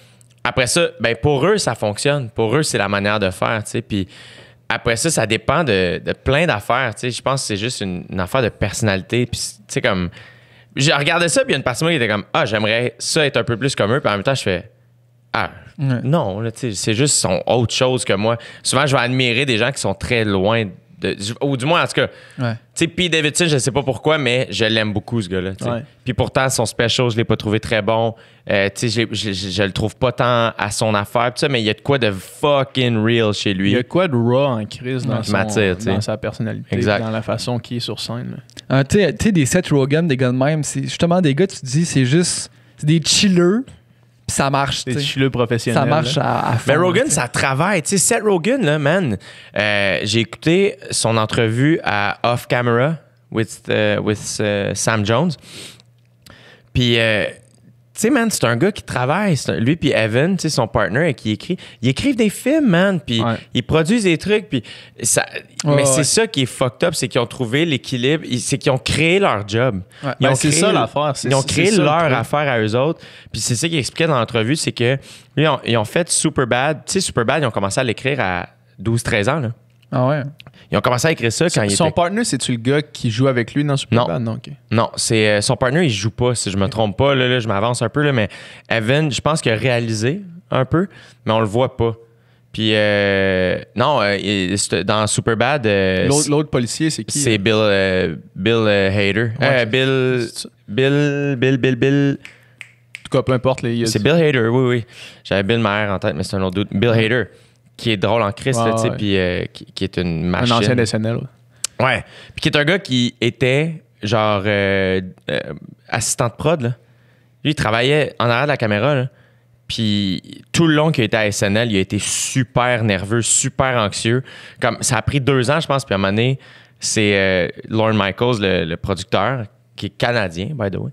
Speaker 2: après ça, ben pour eux, ça fonctionne. Pour eux, c'est la manière de faire, tu sais. Puis après ça, ça dépend de plein d'affaires, tu sais. Je pense que c'est juste une affaire de personnalité. Puis, tu sais, comme... J'ai regardé ça, puis il y a une partie de moi qui était comme, ah, j'aimerais ça être un peu plus comme eux. Puis en même temps, je fais, ah, non, là, tu sais, c'est juste sont autre chose que moi. Souvent, je vais admirer des gens qui sont très loin ou du moins, en tout cas, tu sais, Pete Davidson, je sais pas pourquoi, mais je l'aime beaucoup, ce gars-là. Puis pourtant, son special, je l'ai pas trouvé très bon. Tu sais, je le trouve pas tant à son affaire, mais il y a de quoi de fucking real chez lui.
Speaker 4: Il y a de quoi de raw en crise dans sa personnalité,
Speaker 2: exact.
Speaker 4: Dans la façon qu'il est sur scène.
Speaker 5: Tu sais, des Seth Rogen, des gars de même, c'est justement des gars, tu te dis, c'est des chillers. Puis ça marche.
Speaker 4: C'est chilleux professionnel.
Speaker 5: Ça marche à fond.
Speaker 2: Mais Rogan, ça travaille. Tu sais, Seth Rogen, là, man, j'ai écouté son entrevue à Off Camera with Sam Jones. Puis, tu sais, man, c'est un gars qui travaille. Lui puis Evan, tu sais, son partner, qui écrit. Ils écrivent des films, man. Puis ils produisent des trucs. Puis mais c'est ça qui est fucked up, c'est qu'ils ont trouvé l'équilibre. C'est qu'ils ont créé leur job.
Speaker 4: C'est ça l'affaire.
Speaker 2: Ils ont créé leur affaire à eux autres. Puis c'est ça qu'ils expliquaient dans l'entrevue, c'est que ils ont fait Superbad. Tu sais, Superbad, ils ont commencé à l'écrire à 12-13 ans, là.
Speaker 5: Ah ouais?
Speaker 2: Ils ont commencé à écrire ça quand il
Speaker 4: Son
Speaker 2: était...
Speaker 4: partner, c'est-tu le gars qui joue avec lui dans Superbad? Non, OK.
Speaker 2: Non, c'est son partner, il joue pas, si je me trompe pas. Là, je m'avance un peu, là, mais Evan, je pense qu'il a réalisé un peu, mais on le voit pas. Puis, dans Superbad...
Speaker 4: L'autre policier, c'est qui?
Speaker 2: c'est Bill Hader.
Speaker 4: Ouais,
Speaker 2: Bill...
Speaker 4: En tout cas, peu importe.
Speaker 2: C'est Bill Hader, oui. J'avais Bill Maher en tête, mais c'est un autre doute. Bill Hader, qui est drôle en Christ, là, tu sais, puis qui est une machine.
Speaker 4: Un ancien SNL.
Speaker 2: Ouais. Puis qui est un gars qui était, genre, assistant de prod, là. Lui, il travaillait en arrière de la caméra, là. Puis tout le long qu'il a été à SNL, il a été super nerveux, super anxieux. Comme, ça a pris 2 ans, je pense, puis à un moment donné, c'est Lorne Michaels, le producteur, qui est canadien, by the way,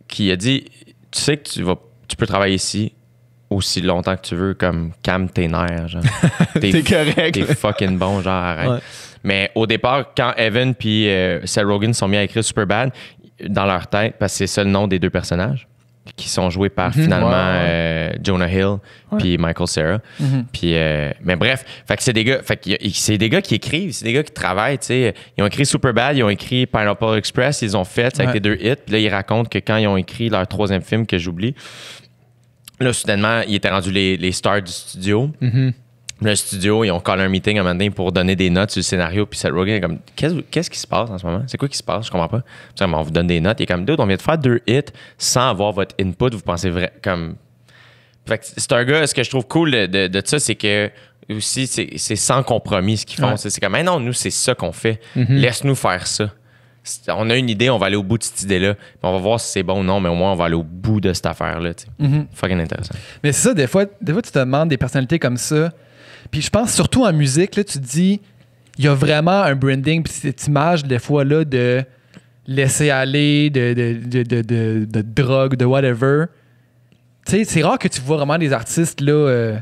Speaker 2: qui a dit, tu sais que tu peux travailler ici aussi longtemps que tu veux, comme calme tes nerfs, genre.
Speaker 4: T'es correct.
Speaker 2: T'es fucking bon, genre, arrête.
Speaker 4: Ouais.
Speaker 2: Mais au départ, quand Evan puis Seth Rogen sont mis à écrire Superbad, dans leur tête, parce que c'est ça le nom des 2 personnages, qui sont joués par finalement Jonah Hill puis Michael Cera. Puis, mais bref, fait que c'est des gars, c'est des gars qui écrivent, c'est des gars qui travaillent, tu sais. Ils ont écrit Superbad, ils ont écrit Pineapple Express, ils ont fait avec les 2 hits. Puis là, ils racontent que quand ils ont écrit leur 3e film que j'oublie, là, soudainement, ils étaient rendus les stars du studio. Le studio, ils ont callé un meeting un moment donné pour donner des notes sur le scénario. Puis Seth Rogen est comme, qu'est-ce qui se passe en ce moment? C'est quoi qui se passe? Je comprends pas. Puis, on vous donne des notes. Il est comme, dude, on vient de faire 2 hits sans avoir votre input. Vous pensez vrai comme. Fait que c'est un gars, ce que je trouve cool de ça, c'est que aussi, c'est sans compromis ce qu'ils font. C'est comme, non, nous, c'est ça qu'on fait. Laisse-nous faire ça. On a une idée, on va aller au bout de cette idée-là. Puis on va voir si c'est bon ou non, mais au moins, on va aller au bout de cette affaire-là. Fucking intéressant.
Speaker 5: Mais c'est ça, des fois, tu te demandes des personnalités comme ça. Puis je pense surtout en musique, là, tu te dis, il y a vraiment un branding, puis cette image, des fois, là, de laisser aller, de drogue, de whatever. Tu sais, c'est rare que tu vois vraiment des artistes, là,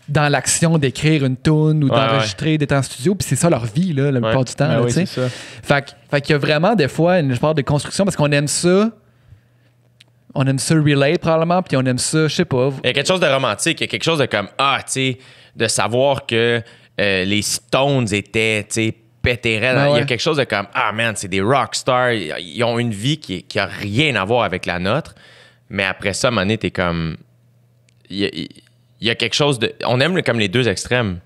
Speaker 5: dans l'action d'écrire une tune ou d'enregistrer, d'être en studio, puis c'est ça leur vie, là, la plupart du temps. Là,
Speaker 4: oui, c'est ça.
Speaker 5: Fait qu'il y a vraiment, des fois, une part de construction, parce qu'on aime ça. On aime ça relate, probablement, puis on aime ça, je sais pas.
Speaker 2: Il y a quelque chose de romantique, il y a quelque chose de comme, tu sais, de savoir que les Stones étaient, tu sais, pétés raides. Il y a quelque chose de comme, man, c'est des rock stars. Ils ont une vie qui a rien à voir avec la nôtre. Mais après ça, à un moment donné, t'es comme... Il y a quelque chose de... On aime comme les 2 extrêmes.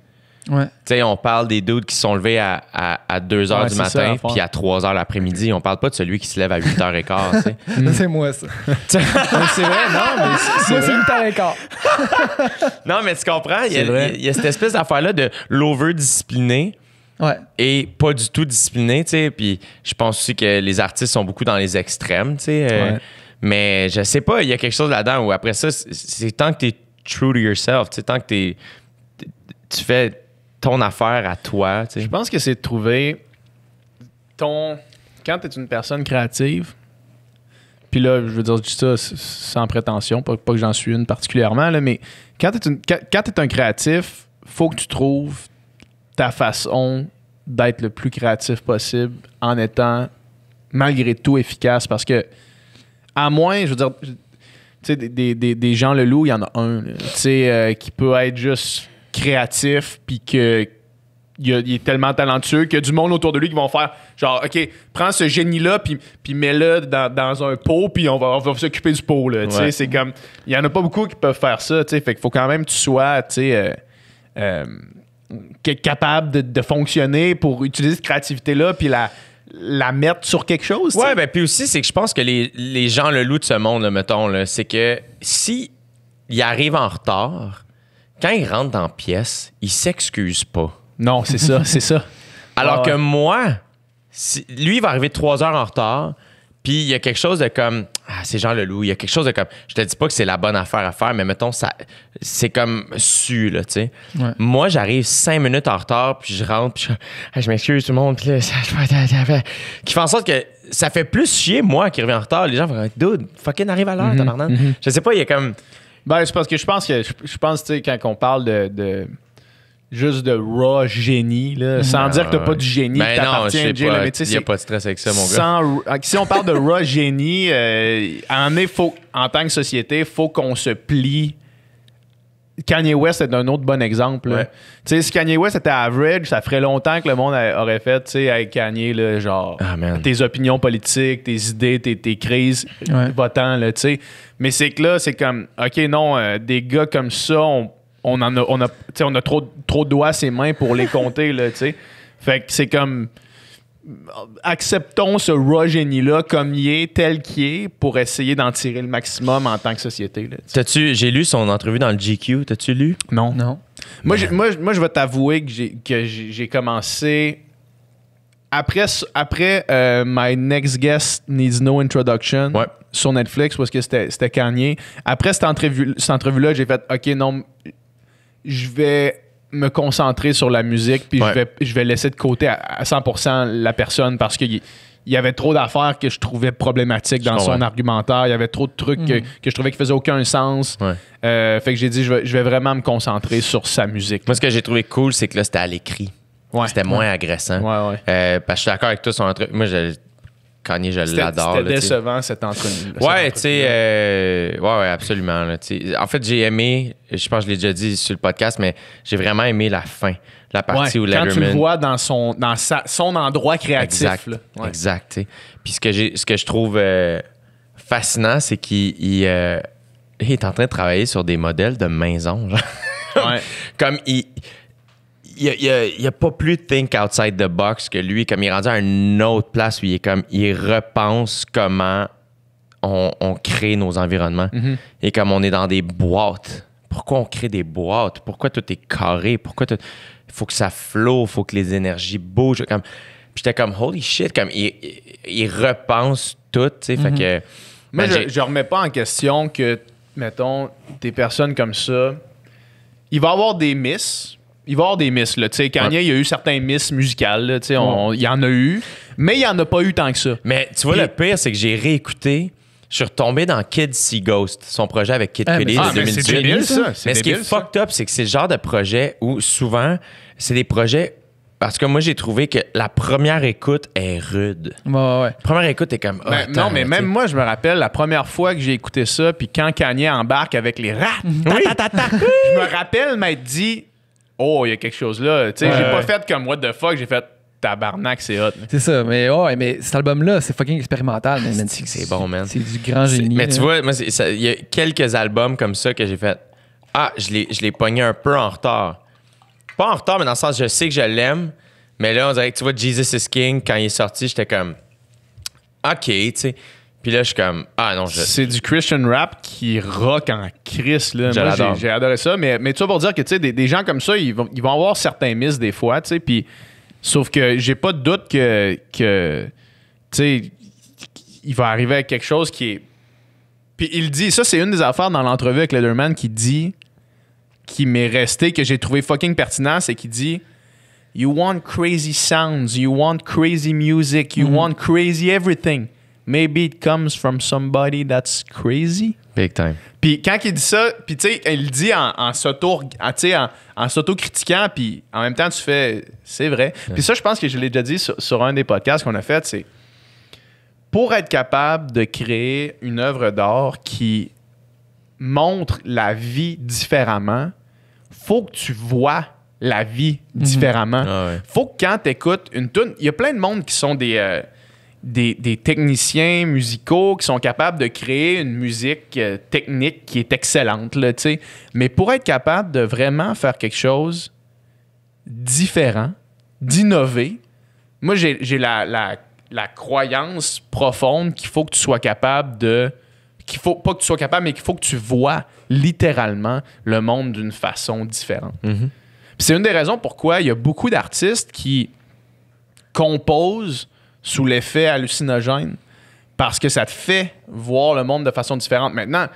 Speaker 5: Ouais.
Speaker 2: Tu sais, on parle des dudes qui se sont levés à 2 h du matin puis à 3 h l'après-midi. On parle pas de celui qui se lève à 8 h 15.
Speaker 5: Ça, c'est moi, ça.
Speaker 4: C'est vrai, non, mais
Speaker 5: Moi, c'est 8 h 15.
Speaker 2: Non, mais tu comprends? Il y a cette espèce d'affaire-là de l'over-discipliné et pas du tout discipliné, tu sais. Puis je pense aussi que les artistes sont beaucoup dans les extrêmes, tu sais. Mais je sais pas, il y a quelque chose là-dedans où après ça, c'est tant que t'es true to yourself, tu sais, tant que tu fais ton affaire à toi, tu sais.
Speaker 4: Je pense que c'est de trouver quand tu es une personne créative, puis là, je veux dire, je dis ça sans prétention, pas que j'en suis une particulièrement, là, mais quand tu es un créatif, faut que tu trouves ta façon d'être le plus créatif possible en étant malgré tout efficace, parce que à moins, je veux dire, tu sais, des Jean Leloup, il y en a un, tu sais, qui peut être juste créatif, puis que il est tellement talentueux qu'il y a du monde autour de lui qui vont faire genre, OK, prends ce génie-là, puis mets-le dans un pot, puis on va s'occuper du pot, là. Tu sais, c'est comme, il y en a pas beaucoup qui peuvent faire ça, tu sais, fait qu'il faut quand même que tu sois, tu sais, capable de fonctionner pour utiliser cette créativité-là, puis la mettre sur quelque chose.
Speaker 2: Ouais, ben puis aussi, c'est que je pense que les gens Leloup de ce monde, là, mettons, là, c'est que si ils arrivent en retard, quand ils rentrent dans la pièce, ils s'excusent pas.
Speaker 4: Non, c'est ça, c'est ça.
Speaker 2: Alors que moi, lui, il va arriver 3 heures en retard, puis il y a quelque chose de comme... c'est Jean Leloup, il y a quelque chose de comme... Je te dis pas que c'est la bonne affaire à faire, mais mettons, c'est comme su, là, tu sais.
Speaker 5: Ouais.
Speaker 2: Moi, j'arrive 5 minutes en retard, puis je rentre, puis je m'excuse tout le monde, puis là, qui fait en sorte que ça fait plus chier, moi, qui reviens en retard. Les gens vont dire, dude, fucking arrive à l'heure, tabarnak. Je sais pas, il y a comme...
Speaker 4: Ben, c'est parce que je pense, tu sais, quand on parle de juste de raw génie, là, sans dire que t'as pas du génie,
Speaker 2: ben
Speaker 4: que t'appartiens à Jay, mais tu sais,
Speaker 2: il y a pas de stress avec ça, mon gars.
Speaker 4: Si on parle de raw génie, en tant que société, il faut qu'on se plie Kanye West est un autre bon exemple.
Speaker 2: Ouais.
Speaker 4: Tu sais, si Kanye West était average, ça ferait longtemps que le monde aurait fait, tu sais, avec Kanye, là, genre, tes opinions politiques, tes idées, tes crises, votants, là, tu sais. Mais c'est que là, c'est comme, OK, non, des gars comme ça, on a trop de doigts à ses mains pour les compter, là, tu sais. Fait que c'est comme... Acceptons ce raw génie-là comme il est, tel qu'il est, pour essayer d'en tirer le maximum en tant que société. Là,
Speaker 2: j'ai lu son entrevue dans le GQ. T'as-tu lu?
Speaker 4: Non. Moi,
Speaker 2: Ouais.
Speaker 4: je vais t'avouer que j'ai commencé... Après My Next Guest Needs No Introduction sur Netflix, parce que c'était Kanye. Après cette entrevue-là, j'ai fait « OK, non, je vais... me concentrer sur la musique, puis je vais laisser de côté à 100% la personne parce qu'il y avait trop d'affaires que je trouvais problématiques dans son argumentaire. Il y avait trop de trucs que je trouvais qui faisaient aucun sens. Fait que j'ai dit, je vais vraiment me concentrer sur sa musique.
Speaker 2: Moi, ce que j'ai trouvé cool, c'est que là, c'était à l'écrit. C'était moins agressant. Parce que je suis d'accord avec toi sur un truc. Moi, Kanye, je l'adore.
Speaker 4: C'était décevant, cette entrevue.
Speaker 2: Ouais, tu sais, ouais, absolument. Là, en fait, j'ai aimé, je pense que je l'ai déjà dit sur le podcast, mais j'ai vraiment aimé la fin. La partie où Letterman...
Speaker 4: Quand tu le vois dans son endroit créatif.
Speaker 2: Exact. T'sais. Puis ce que je trouve fascinant, c'est qu'il est en train de travailler sur des modèles de maison. Comme il a pas plus think outside the box que lui, comme il est rendu à une autre place où il repense comment on crée nos environnements. Et comme on est dans des boîtes. Pourquoi on crée des boîtes? Pourquoi tout est carré? Pourquoi il faut que ça flotte, il faut que les énergies bougent. Puis j'étais comme holy shit, comme il repense tout, tu sais. Fait que
Speaker 4: moi, je remets pas en question que, mettons, des personnes comme ça, il va y avoir des misses. Il va y avoir des misses, là. Tu sais, Kanye, il y a eu certains misses musicales, là. Tu sais, il y en a eu, mais il n'y en a pas eu tant que ça.
Speaker 2: Mais tu vois, le pire, c'est que j'ai réécouté. Je suis retombé dans Kids See Ghost, son projet avec Kid Cudi de 2018.
Speaker 4: C'est débile, ça.
Speaker 2: Mais ce qui est fucked up, c'est que c'est le genre de projet où souvent, c'est des projets... Parce que moi, j'ai trouvé que la première écoute est rude.
Speaker 5: Ouais.
Speaker 2: Première écoute est comme...
Speaker 4: non, mais même moi, je me rappelle la première fois que j'ai écouté ça, puis quand Kanye embarque avec les rats, je me rappelle m'être dit... Oh, il y a quelque chose là. Tu sais, j'ai pas fait comme what the fuck, j'ai fait tabarnak, c'est hot.
Speaker 5: C'est ça, mais cet album-là, c'est fucking expérimental.
Speaker 2: C'est bon, man.
Speaker 5: C'est du grand génie.
Speaker 2: Mais tu vois, il y a quelques albums comme ça que j'ai fait. Je l'ai pogné un peu en retard. Pas en retard, mais dans le sens, je sais que je l'aime. Mais là, on dirait que tu vois, Jesus is King, quand il est sorti, j'étais comme. OK, tu sais. Puis là, je suis comme,
Speaker 4: c'est du Christian rap qui rock en Christ, là. Moi, j'ai adoré ça. Mais tu vois, pour dire que, tu sais, des gens comme ça, ils vont avoir certains misses des fois, tu sais. Puis, sauf que j'ai pas de doute que tu sais, il va arriver avec quelque chose qui est... Puis il dit, ça, c'est une des affaires dans l'entrevue avec Letterman qui m'est resté, que j'ai trouvé fucking pertinent, c'est qu'il dit, you want crazy sounds, you want crazy music, you want crazy everything. Maybe it comes from somebody that's crazy.
Speaker 2: Big time.
Speaker 4: Puis quand il dit ça, puis tu sais, il le dit en s'auto-critiquant, puis en même temps, tu fais, c'est vrai. Puis ça, je pense que je l'ai déjà dit sur un des podcasts qu'on a fait, c'est pour être capable de créer une œuvre d'art qui montre la vie différemment, faut que tu vois la vie différemment. Faut que quand tu écoutes une tune, il y a plein de monde qui sont des techniciens musicaux qui sont capables de créer une musique technique qui est excellente, là, tu sais. Mais pour être capable de vraiment faire quelque chose différent, d'innover, moi, j'ai la croyance profonde qu'il faut que tu sois capable de... pas que tu sois capable, mais qu'il faut que tu vois littéralement le monde d'une façon différente. Puis c'est une des raisons pourquoi il y a beaucoup d'artistes qui composent sous l'effet hallucinogène, parce que ça te fait voir le monde de façon différente. Maintenant,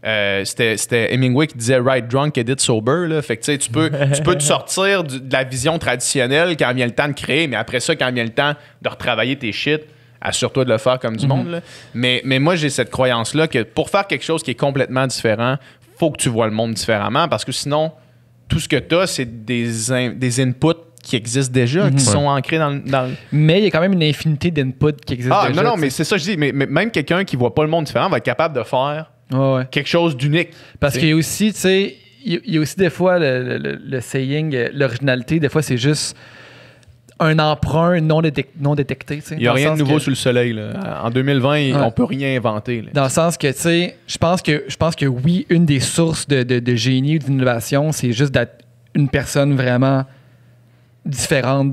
Speaker 4: c'était Hemingway qui disait « Write drunk, edit sober ». Fait que tu peux te sortir de la vision traditionnelle quand vient le temps de créer, mais après ça, quand vient le temps de retravailler tes shit, assure-toi de le faire comme du monde. Là. Mais moi, j'ai cette croyance-là que pour faire quelque chose qui est complètement différent, faut que tu vois le monde différemment, parce que sinon, tout ce que tu as, c'est des inputs qui existent déjà, qui sont ancrés dans le...
Speaker 5: Mais il y a quand même une infinité d'inputs qui existent déjà.
Speaker 4: Non, mais c'est ça que je dis. Mais même quelqu'un qui voit pas le monde différent va être capable de faire quelque chose d'unique.
Speaker 5: Parce qu'il y a aussi, tu sais, il y a aussi des fois le saying, l'originalité, des fois, c'est juste un emprunt non détecté.
Speaker 4: Il n'y a rien de nouveau sous le soleil. Là. En 2020, on peut rien inventer. Là.
Speaker 5: Dans le sens que, tu sais, je pense que oui, une des sources de génie ou d'innovation, c'est juste d'être une personne vraiment différente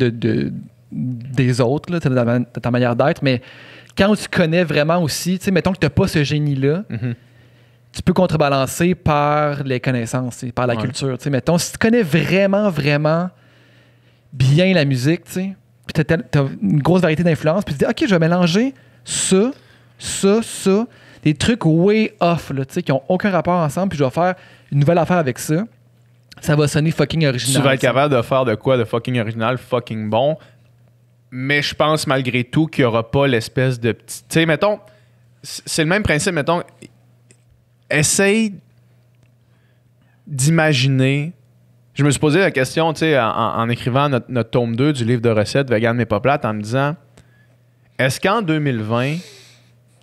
Speaker 5: des autres, là, de ta manière d'être. Mais quand tu connais vraiment aussi, tu sais, mettons que tu n'as pas ce génie-là, tu peux contrebalancer par les connaissances, par la culture. Tu sais, mettons, si tu connais vraiment, vraiment bien la musique, tu sais, puis t'as une grosse variété d'influences, puis tu dis, OK, je vais mélanger ça, des trucs way off, là, tu sais, qui n'ont aucun rapport ensemble, puis je vais faire une nouvelle affaire avec ça. Ça va sonner fucking original.
Speaker 4: Tu vas être capable de faire de quoi de fucking original, fucking bon, mais je pense malgré tout qu'il n'y aura pas l'espèce de petit... Tu sais, mettons, c'est le même principe, mettons, essaye d'imaginer... Je me suis posé la question, tu sais, en écrivant notre tome 2 du livre de recettes Vegan mais pas plate, en me disant, est-ce qu'en 2020,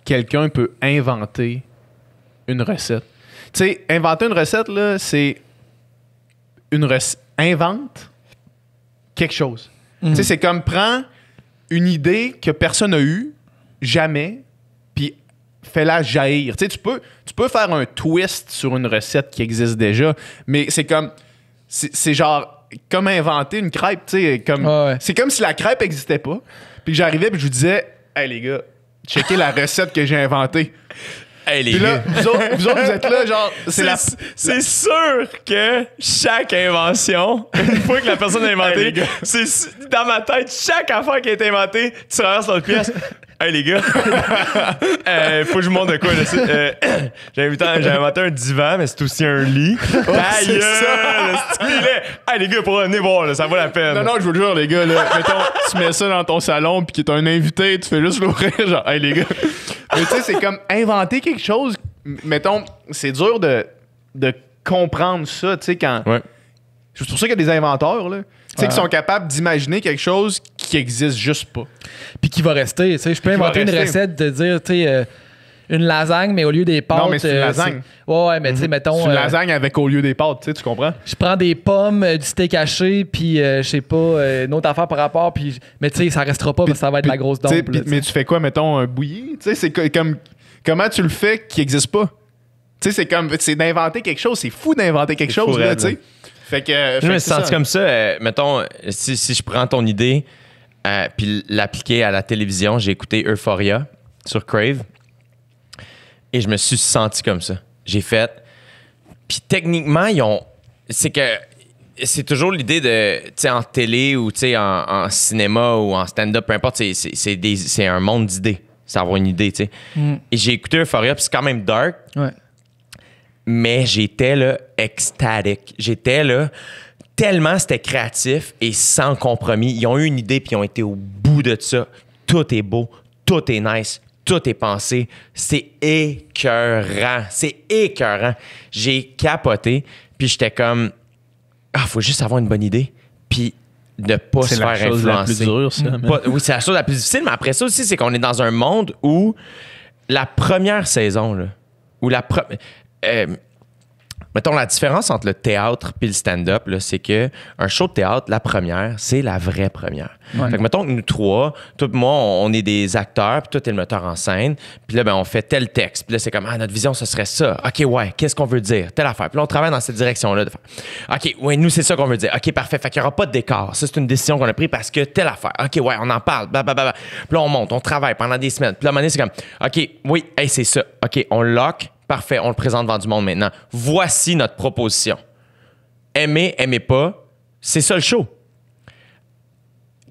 Speaker 4: quelqu'un peut inventer une recette? Tu sais, inventer une recette, là, c'est une recette. Invente quelque chose. Tu sais, c'est comme, prends une idée que personne n'a eue, jamais, puis fais-la jaillir. Tu sais, tu peux faire un twist sur une recette qui existe déjà, mais c'est comme... C'est genre comme inventer une crêpe, tu sais, comme c'est comme si la crêpe n'existait pas. Puis que j'arrivais puis je vous disais, hey les gars, checkez la recette que j'ai inventée.
Speaker 2: Hey les
Speaker 4: puis
Speaker 2: gars,
Speaker 4: là, vous autres, vous êtes là, genre,
Speaker 2: c'est sûr que chaque invention, une fois que la personne a inventé,
Speaker 4: hey,
Speaker 2: c'est dans ma tête, chaque affaire qui a été inventée, tu traverses l'autre pièce. Hey les gars, faut que je vous montre de quoi. J'ai inventé un divan, mais c'est aussi un lit. Aïe, hey les gars, pour venir voir, là, ça vaut la peine.
Speaker 4: Non, je vous le jure, les gars, là, mettons, tu mets ça dans ton salon, puis qu'il est un invité, tu fais juste l'ouvrir, genre, hey les gars. Mais tu sais, c'est comme inventer quelque chose. Mettons, c'est dur de comprendre ça, tu sais, quand.
Speaker 2: Ouais.
Speaker 4: C'est pour ça qu'il y a des inventeurs, là. Tu sais, qui sont capables d'imaginer quelque chose qui existe juste pas.
Speaker 5: Puis qui va rester. Tu sais, je peux inventer une recette de dire, tu sais, une lasagne, mais au lieu des pâtes.
Speaker 4: Non, mais c'est une lasagne.
Speaker 5: Ouais, mais tu sais, mettons.
Speaker 4: C'est une lasagne avec au lieu des pâtes, tu comprends?
Speaker 5: Je prends des pommes, du steak haché, puis je sais pas, une autre affaire par rapport, puis. Mais tu sais, ça restera pas, parce que ça va être la grosse dompe.
Speaker 4: Mais tu fais quoi, mettons, un bouilli? Tu sais, c'est comme. Comment tu le fais qui existe pas? Tu sais, c'est d'inventer quelque chose. C'est fou d'inventer quelque chose, là, tu sais. Fait que,
Speaker 2: je me suis senti comme ça. Mettons, si je prends ton idée puis l'appliquer à la télévision, j'ai écouté Euphoria sur Crave et je me suis senti comme ça. J'ai fait. Puis techniquement, c'est que c'est toujours l'idée de, tu sais, en télé ou tu sais, en cinéma ou en stand-up, peu importe, c'est un monde d'idées. C'est avoir une idée, tu sais. Et j'ai écouté Euphoria puis c'est quand même dark.
Speaker 5: Ouais.
Speaker 2: Mais j'étais là ecstatique. J'étais là tellement c'était créatif et sans compromis. Ils ont eu une idée puis ils ont été au bout de ça. Tout est beau, tout est nice, tout est pensé. C'est écœurant. C'est écœurant. J'ai capoté puis j'étais comme faut juste avoir une bonne idée puis de pas se faire influencer. C'est la plus dure, ça. Oui, c'est la chose la plus difficile, mais après ça aussi, c'est qu'on est dans un monde où la première saison, là, où mettons, la différence entre le théâtre et le stand-up, là, c'est que un show de théâtre, la première, c'est la vraie première. Ouais. Fait que mettons que nous trois, toi et moi, on est des acteurs, puis toi, t'es le metteur en scène, puis là, on fait tel texte, puis là, c'est comme, notre vision, ce serait ça. OK, ouais, qu'est-ce qu'on veut dire? Telle affaire. Puis là, on travaille dans cette direction-là. OK, ouais, nous, c'est ça qu'on veut dire. OK, parfait. Fait qu'il n'y aura pas de décor. Ça, c'est une décision qu'on a prise parce que telle affaire. OK, ouais, on en parle. Blablabla. Puis là, on monte, on travaille pendant des semaines. Puis là, à un moment donné, c'est comme, OK, oui, hey, c'est ça. OK, on lock. Parfait, on le présente devant du monde maintenant. Voici notre proposition. Aimer, aimez pas, c'est ça le show.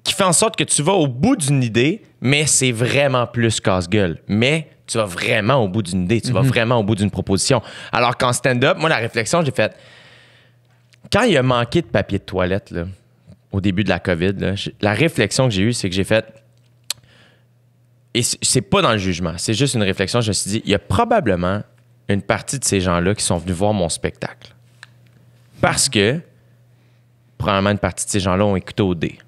Speaker 2: Qui fait en sorte que tu vas au bout d'une idée, mais c'est vraiment plus casse-gueule. Mais tu vas vraiment au bout d'une idée, tu vas vraiment au bout d'une proposition. Alors qu'en stand-up, moi, la réflexion, j'ai faite... Quand il a manqué de papier de toilette, là, au début de la COVID, là, la réflexion que j'ai eue, c'est que j'ai fait... Et c'est pas dans le jugement, c'est juste une réflexion. Je me suis dit, il y a probablement une partie de ces gens-là qui sont venus voir mon spectacle. Parce que, probablement une partie de ces gens-là ont écouté au dé.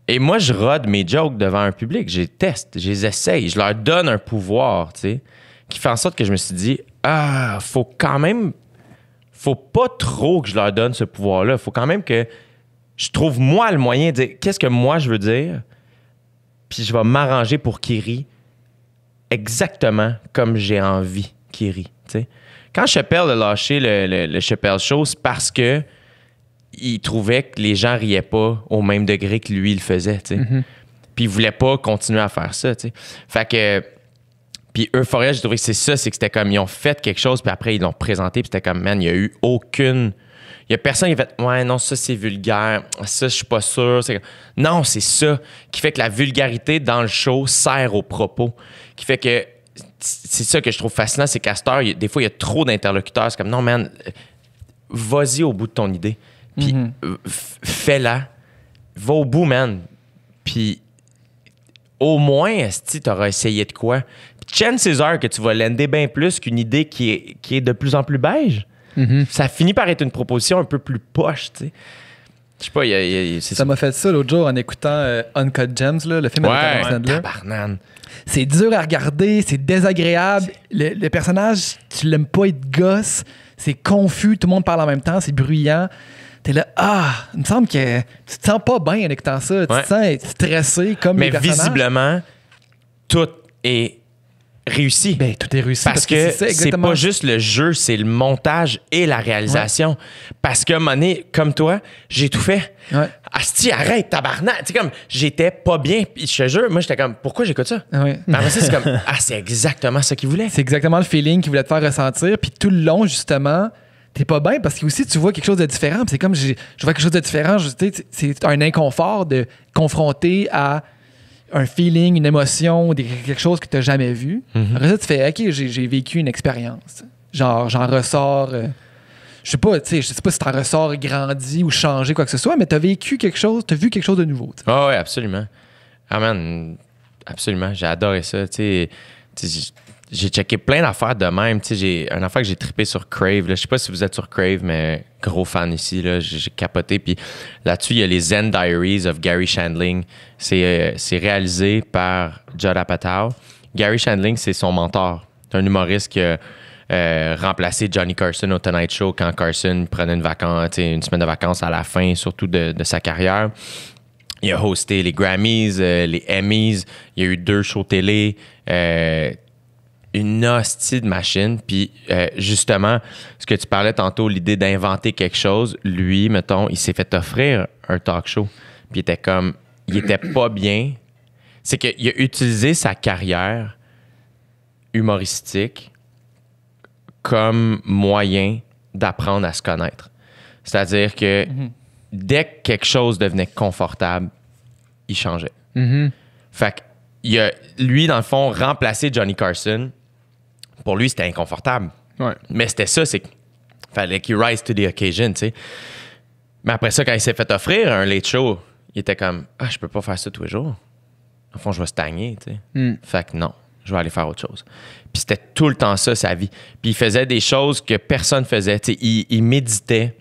Speaker 2: Et moi, je rode mes jokes devant un public. Je les teste, je les essaye, je leur donne un pouvoir, tu sais, qui fait en sorte que je me suis dit, faut quand même faut pas trop que je leur donne ce pouvoir-là. Faut quand même que je trouve, moi, le moyen de dire qu'est-ce que moi je veux dire, puis je vais m'arranger pour qu'il rit exactement comme j'ai envie qu'il rit. T'sais. Quand Chappelle a lâché le Chappelle Show, c'est parce que il trouvait que les gens riaient pas au même degré que lui, il le faisait. Puis il voulait pas continuer à faire ça. T'sais. Fait que... Puis Euphoria, j'ai trouvé que c'est ça, c'est que c'était comme, ils ont fait quelque chose, puis après, ils l'ont présenté, puis c'était comme, man, il y a eu aucune... Il y a personne qui a fait, ouais, non, ça, c'est vulgaire, ça, je suis pas sûr. Non, c'est ça qui fait que la vulgarité dans le show sert au propos. Qui fait que, c'est ça que je trouve fascinant, c'est qu'à cette heure, des fois, il y a trop d'interlocuteurs. C'est comme, non, man, vas-y au bout de ton idée. Puis fais-la. Va au bout, man. Puis au moins, esti, t'auras essayé de quoi? Puis chances are que tu vas lander bien plus qu'une idée qui est de plus en plus beige. Ça finit par être une proposition un peu plus poche, tu sais. Je sais pas,
Speaker 5: ça m'a fait ça l'autre jour en écoutant Uncut Gems, là, le film avec Adam Sandler.
Speaker 2: Tabarnane.
Speaker 5: C'est dur à regarder, c'est désagréable. Le personnage, tu l'aimes pas, il te gosse. C'est confus, tout le monde parle en même temps, c'est bruyant. T'es là, il me semble que tu te sens pas bien en écoutant ça. Tu te sens stressé comme les personnages.
Speaker 2: Mais visiblement, tout est réussi.
Speaker 5: Ben, tout est réussi.
Speaker 2: Parce que c'est pas juste le jeu, c'est le montage et la réalisation. Ouais. Parce que, à un moment donné, comme toi, j'ai tout fait.
Speaker 5: Ouais.
Speaker 2: Asti, arrête, tabarnak. Tu sais, comme, j'étais pas bien. Puis, je te jure, moi, j'étais comme, pourquoi j'écoute ça?
Speaker 5: Ouais.
Speaker 2: Mais après ça, c'est comme, c'est exactement ça qu'il voulait.
Speaker 5: C'est exactement le feeling qu'il voulait te faire ressentir. Puis, tout le long, justement, t'es pas bien parce que aussi, tu vois quelque chose de différent. Puis c'est comme, je vois quelque chose de différent. C'est un inconfort de confronter à un feeling, une émotion, quelque chose que tu n'as jamais vu. Après ça, tu fais, OK, j'ai vécu une expérience. Genre, j'en ressors... je sais pas si t'en ressors grandi ou changé, quoi que ce soit, mais t'as vécu quelque chose, t'as vu quelque chose de nouveau.
Speaker 2: Ah oui, absolument. Ah man, absolument. J'ai adoré ça. J'ai checké plein d'affaires de même. J'ai une affaire que j'ai trippé sur Crave. Je sais pas si vous êtes sur Crave, mais gros fan ici. Là, j'ai capoté. Puis là-dessus, il y a les Zen Diaries of Gary Shandling. C'est réalisé par Judd Apatow. Gary Shandling, c'est son mentor. C'est un humoriste qui a remplacé Johnny Carson au Tonight Show quand Carson prenait une semaine de vacances à la fin, surtout de sa carrière. Il a hosté les Grammys, les Emmys. Il y a eu 2 shows télé. Une hostie de machine. Puis, justement, ce que tu parlais tantôt, l'idée d'inventer quelque chose, lui, mettons, il s'est fait offrir un talk show. Puis, il était pas bien. C'est qu'il a utilisé sa carrière humoristique comme moyen d'apprendre à se connaître. C'est-à-dire que dès que quelque chose devenait confortable, il changeait. Fait que, lui, dans le fond, remplacer Johnny Carson, pour lui, c'était inconfortable.
Speaker 4: Ouais.
Speaker 2: Mais c'était ça, c'est qu'il fallait qu'il rise to the occasion, tu sais. Mais après ça, quand il s'est fait offrir un late show, il était comme, je peux pas faire ça tous les jours. Au fond, je vais stagner, tu sais. Fait que non, je vais aller faire autre chose. Puis c'était tout le temps ça, sa vie. Puis il faisait des choses que personne faisait. Tu sais, il méditait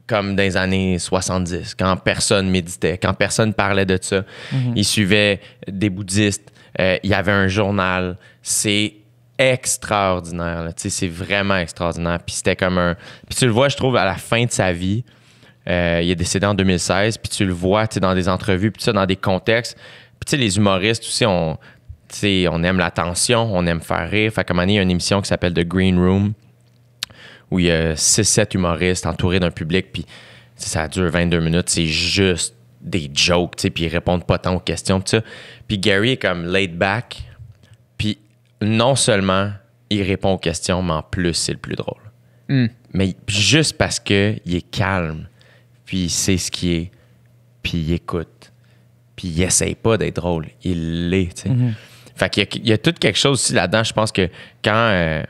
Speaker 2: comme dans les années 70, quand personne méditait, quand personne parlait de ça. Il suivait des bouddhistes. Il y avait un journal. C'est extraordinaire. Là. C'est vraiment extraordinaire. Puis c'était comme Puis tu le vois, je trouve, à la fin de sa vie. Il est décédé en 2016. Puis tu le vois dans des entrevues, puis ça, dans des contextes. Puis les humoristes aussi, on aime l'attention, on aime faire rire. Fait qu'à un moment donné, il y a une émission qui s'appelle The Green Room, où il y a 6-7 humoristes entourés d'un public, puis ça dure 22 minutes. C'est juste des jokes, puis ils répondent pas tant aux questions. Pis ça. Puis Gary est comme laid back, puis non seulement il répond aux questions, mais en plus, c'est le plus drôle. Mais juste parce qu'il est calme, puis il sait ce qu'il est, puis il écoute, puis il essaye pas d'être drôle. Il l'est, tu sais. Fait qu'il y a tout quelque chose aussi là-dedans. Je pense que quand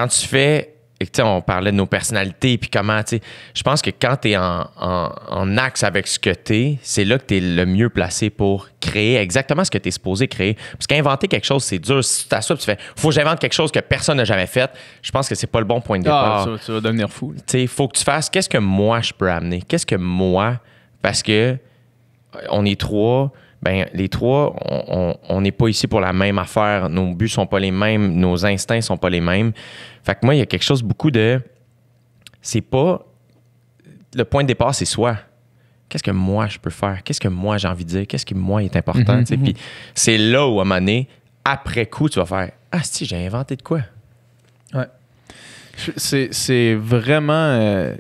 Speaker 2: tu fais... On parlait de nos personnalités, puis comment, tu sais, je pense que quand tu es en axe avec ce que tu es, c'est là que tu es le mieux placé pour créer exactement ce que tu es supposé créer. Parce qu'inventer quelque chose, c'est dur. Si tu t'assois, tu fais, faut que j'invente quelque chose que personne n'a jamais fait, je pense que c'est pas le bon point de départ.
Speaker 4: Tu vas devenir fou.
Speaker 2: Tu sais, il faut que tu fasses, qu'est-ce que moi je peux amener? Qu'est-ce que moi, parce que on est 3, ben les trois, on n'est pas ici pour la même affaire. Nos buts sont pas les mêmes, nos instincts sont pas les mêmes. Fait que moi, il y a quelque chose beaucoup de... C'est pas... Le point de départ, c'est soi. Qu'est-ce que moi, je peux faire? Qu'est-ce que moi, j'ai envie de dire? Qu'est-ce qui, moi, est important? Puis c'est là où, à un moment donné, après coup, tu vas faire « Ah, si, j'ai inventé de quoi? »
Speaker 5: Ouais.
Speaker 4: C'est vraiment...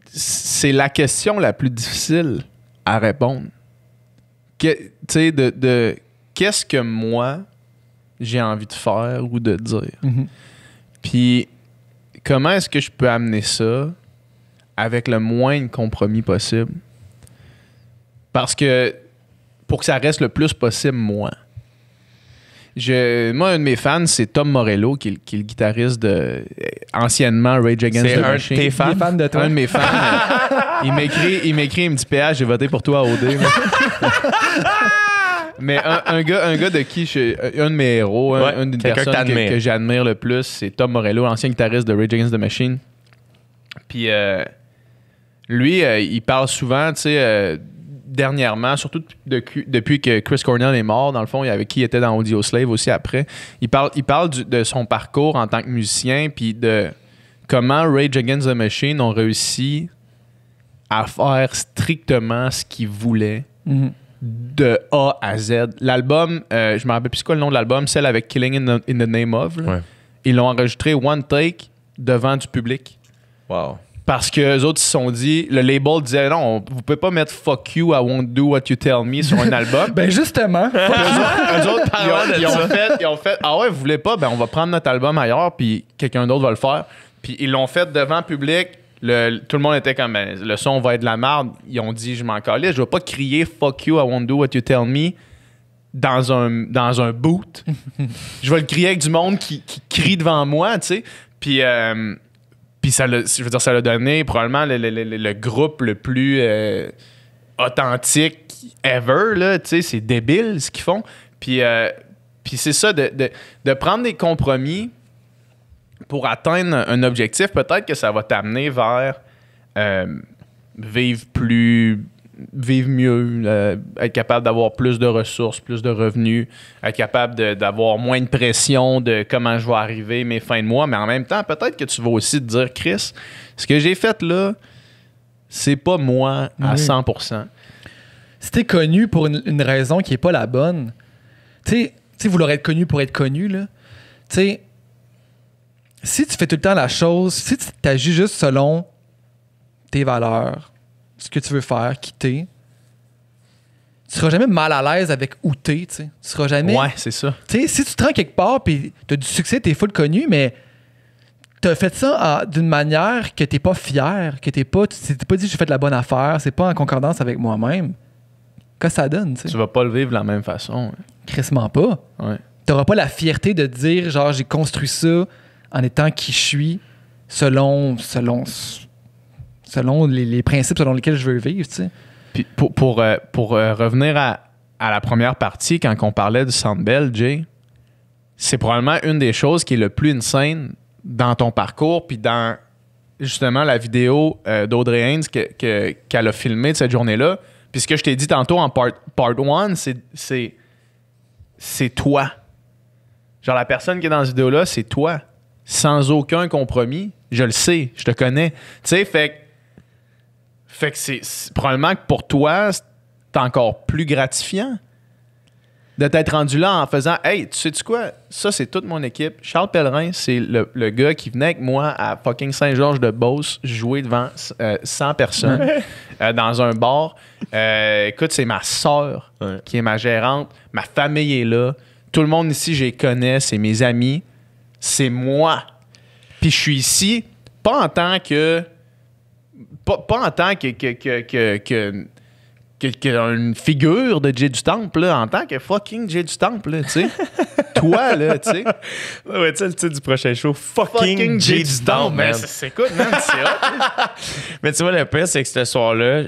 Speaker 4: c'est la question la plus difficile à répondre. Tu sais, de qu'est-ce que moi, j'ai envie de faire ou de dire? Puis, comment est-ce que je peux amener ça avec le moins de compromis possible? Parce que, pour que ça reste le plus possible, moi, un de mes fans, c'est Tom Morello, qui est le guitariste de anciennement Rage Against the Machine.
Speaker 2: C'est un de tes fans?
Speaker 5: Il est fan de toi.
Speaker 4: Un de mes fans. Il m'écrit, il me dit PH, j'ai voté pour toi à OD. Mais un gars de qui un de mes héros, une des personnes que j'admire le plus, c'est Tom Morello, l'ancien guitariste de Rage Against the Machine. Puis lui, il parle souvent, tu sais, dernièrement, surtout depuis que Chris Cornell est mort, dans le fond, avec qui il était dans Audioslave aussi après. Il parle de son parcours en tant que musicien, puis de comment Rage Against the Machine ont réussi à faire strictement ce qu'ils voulaient de A à Z. L'album, je me rappelle plus c'est quoi le nom de l'album, celle avec Killing in the Name of.
Speaker 2: Ouais.
Speaker 4: Ils l'ont enregistré one take devant du public.
Speaker 2: Wow.
Speaker 4: Parce que les autres se sont dit, le label disait non, vous pouvez pas mettre fuck you, I won't do what you tell me sur un album.
Speaker 5: Ben justement.
Speaker 4: Eux autres, ils ont fait ah ouais, vous voulez pas, ben on va prendre notre album ailleurs, puis quelqu'un d'autre va le faire. Puis ils l'ont fait devant le public. Tout le monde était comme ben, le son va être de la merde. Ils ont dit je m'en calais, je vais pas crier fuck you, I won't do what you tell me dans un boot. Je vais le crier avec du monde qui crie devant moi, tu sais. Puis ça l'a donné probablement le groupe le plus authentique ever, là, tu sais, c'est débile ce qu'ils font. Puis c'est ça, de prendre des compromis pour atteindre un objectif, peut-être que ça va t'amener vers vivre mieux, être capable d'avoir plus de ressources, plus de revenus, être capable d'avoir moins de pression de comment je vais arriver mes fins de mois, mais en même temps, peut-être que tu vas aussi te dire, Chris, ce que j'ai fait là, c'est pas moi à 100%.
Speaker 5: Si t'es connu pour une raison qui est pas la bonne, tu sais, vouloir être connu pour être connu, là, tu sais, si tu fais tout le temps la chose, si tu agis juste selon tes valeurs, ce que tu veux faire, qui t'es, tu seras jamais mal à l'aise avec où t'es, tu sais. Tu seras jamais...
Speaker 4: Ouais, c'est ça.
Speaker 5: Tu sais, si tu te rends quelque part puis t'as du succès, t'es full connu, mais t'as fait ça d'une manière que t'es pas fier, que tu t'es pas dit j'ai fait la bonne affaire, c'est pas en concordance avec moi-même. Qu'est-ce que ça donne, tu sais?
Speaker 4: Tu vas pas le vivre de la même façon.
Speaker 5: Crissement pas.
Speaker 4: Ouais.
Speaker 5: T'auras pas la fierté de dire genre j'ai construit ça en étant qui je suis selon les principes selon lesquels je veux vivre, tu sais.
Speaker 4: Puis pour revenir à la première partie, quand on parlait du Sandbell, Jay, c'est probablement une des choses qui est le plus insane dans ton parcours, puis dans justement la vidéo d'Audrey Haynes qu'elle a filmée de cette journée-là. Puis ce que je t'ai dit tantôt en part 1, c'est toi. Genre la personne qui est dans cette vidéo-là, c'est toi. Sans aucun compromis. Je le sais, je te connais. Tu sais, fait que c'est probablement que pour toi, c'est encore plus gratifiant de t'être rendu là en faisant « Hey, tu sais-tu quoi? Ça, c'est toute mon équipe. Charles Pellerin, c'est le gars qui venait avec moi à fucking Saint-Georges-de-Beauce jouer devant 100 personnes dans un bar. Écoute, c'est ma soeur qui est ma gérante. Ma famille est là. Tout le monde ici, je les connais. C'est mes amis. C'est moi. Puis je suis ici, pas en tant que... Pas en tant qu'une figure de Jay du Temple, là, en tant que fucking Jay du Temple, tu sais. Toi, là, tu sais.
Speaker 2: Ouais, tu sais, le titre du prochain show, fucking Jay du Temple, man.
Speaker 4: Écoute, man, c'est hot.
Speaker 2: Mais tu vois, le pire, c'est que ce soir-là,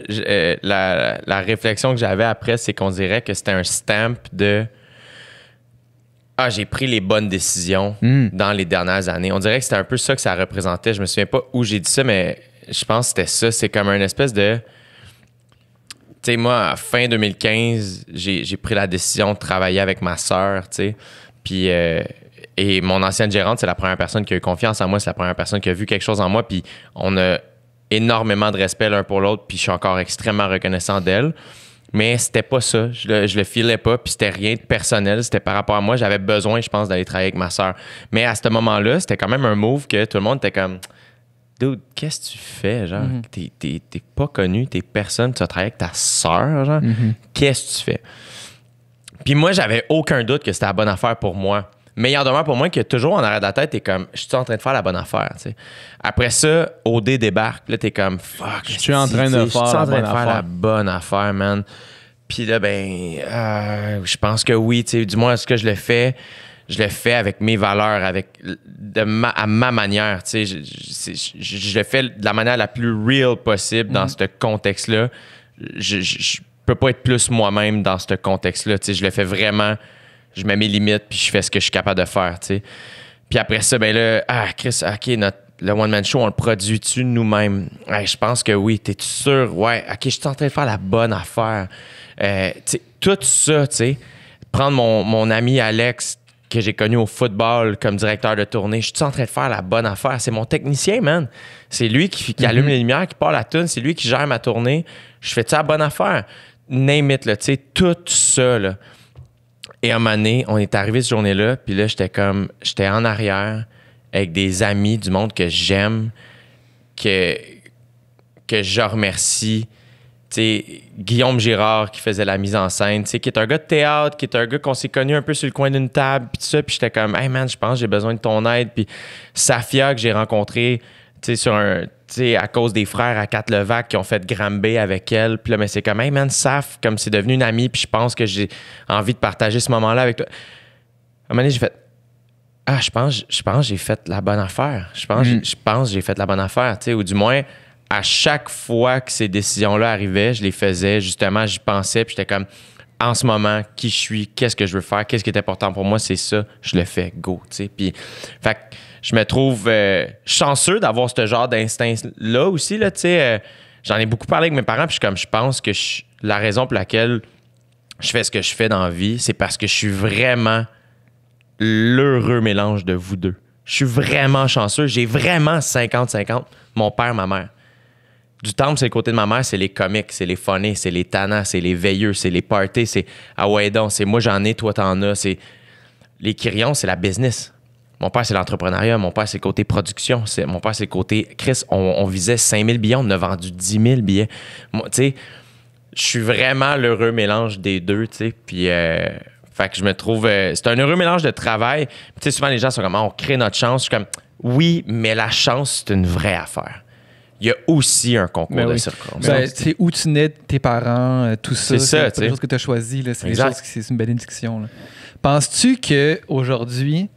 Speaker 2: la réflexion que j'avais après, c'est qu'on dirait que c'était un stamp de... Ah, j'ai pris les bonnes décisions dans les dernières années. On dirait que c'était un peu ça que ça représentait. Je me souviens pas où j'ai dit ça, mais je pense que c'était ça. C'est comme une espèce de... sais, moi, à fin 2015, j'ai pris la décision de travailler avec ma sœur, tu sais. Puis, et mon ancienne gérante, c'est la première personne qui a eu confiance en moi, c'est la première personne qui a vu quelque chose en moi. Puis, on a énormément de respect l'un pour l'autre, puis je suis encore extrêmement reconnaissant d'elle. Mais c'était pas ça. Je le filais pas, puis c'était rien de personnel. C'était par rapport à moi. J'avais besoin, je pense, d'aller travailler avec ma sœur. Mais à ce moment-là, c'était quand même un move que tout le monde était comme... Dude, qu'est-ce que tu fais, genre? T'es pas connu, t'es personne, tu vas travailler avec ta sœur, genre? Qu'est-ce que tu fais? Puis moi, j'avais aucun doute que c'était la bonne affaire pour moi. Mais il en demeure pour moi que toujours en arrière de la tête, t'es comme, je suis en train de faire la bonne affaire, tu sais. Après ça, OD débarque, là, t'es comme, fuck,
Speaker 4: je suis en train de faire
Speaker 2: la bonne affaire, man. Puis là, je pense que oui, tu sais, du moins, est-ce que je le fais avec mes valeurs, à ma manière, tu sais. Je le fais de la manière la plus real possible dans ce contexte-là. Je peux pas être plus moi-même dans ce contexte-là, tu sais. Je le fais vraiment, je mets mes limites, puis je fais ce que je suis capable de faire, tu sais. Puis après ça, Chris, OK, le one-man show, on le produit-tu nous-mêmes? Je pense que oui. T'es-tu sûr? Ouais, OK, je suis en train de faire la bonne affaire. Tout ça, tu sais, prendre mon ami Alex, que j'ai connu au football comme directeur de tournée, je suis en train de faire la bonne affaire. C'est mon technicien, man. C'est lui qui allume les lumières, qui part la toune. C'est lui qui gère ma tournée. Je fais-tu la bonne affaire? Name it, là, tu sais, tout ça, là. Et à un moment donné, on est arrivé cette journée-là, puis là, j'étais en arrière avec des amis du monde que j'aime, que je remercie. T'sais, Guillaume Girard qui faisait la mise en scène, qui est un gars de théâtre, qui est un gars qu'on s'est connu un peu sur le coin d'une table, puis tout ça, puis j'étais comme, hey man, je pense que j'ai besoin de ton aide. Puis Safia, que j'ai rencontré à cause des frères à Quatre-Levac qui ont fait Granby avec elle. Puis là, mais c'est comme, hey man, Saf, comme c'est devenu une amie, puis je pense que j'ai envie de partager ce moment-là avec toi. À un moment donné, j'ai fait, je pense que j'ai fait la bonne affaire. Je pense que j'ai fait la bonne affaire, ou du moins, à chaque fois que ces décisions-là arrivaient, je les faisais, justement, j'y pensais, puis j'étais comme, en ce moment, qui je suis, qu'est-ce que je veux faire, qu'est-ce qui est important pour moi, c'est ça, je le fais, go, tu sais. Puis, fait que je me trouve chanceux d'avoir ce genre d'instinct-là aussi, là, tu sais. J'en ai beaucoup parlé avec mes parents, puis je pense que la raison pour laquelle je fais ce que je fais dans la vie, c'est parce que je suis vraiment l'heureux mélange de vous deux. Je suis vraiment chanceux, j'ai vraiment 50-50, mon père, ma mère. Du temple, c'est le côté de ma mère, c'est les comiques, c'est les funnés, c'est les tannants, c'est les veilleux, c'est les parties, c'est ah ouais donc, c'est moi j'en ai, toi t'en as, c'est les Quirions, c'est la business. Mon père, c'est l'entrepreneuriat, mon père, c'est le côté production, mon père, c'est le côté Chris, on visait 5000 billets, on a vendu 10 000 billets. Moi, tu sais, je suis vraiment l'heureux mélange des deux, tu sais, puis fait que je me trouve c'est un heureux mélange de travail. Tu sais, souvent les gens sont comme on crée notre chance, je suis comme oui, mais la chance, c'est une vraie affaire. Il y a aussi un concours de circonstances.
Speaker 5: C'est où tu nais, tes parents, tout ça.
Speaker 2: C'est ça,
Speaker 5: pas des choses que tu as choisies. C'est des choses c'est une bénédiction. Là. Penses-tu qu'aujourd'hui,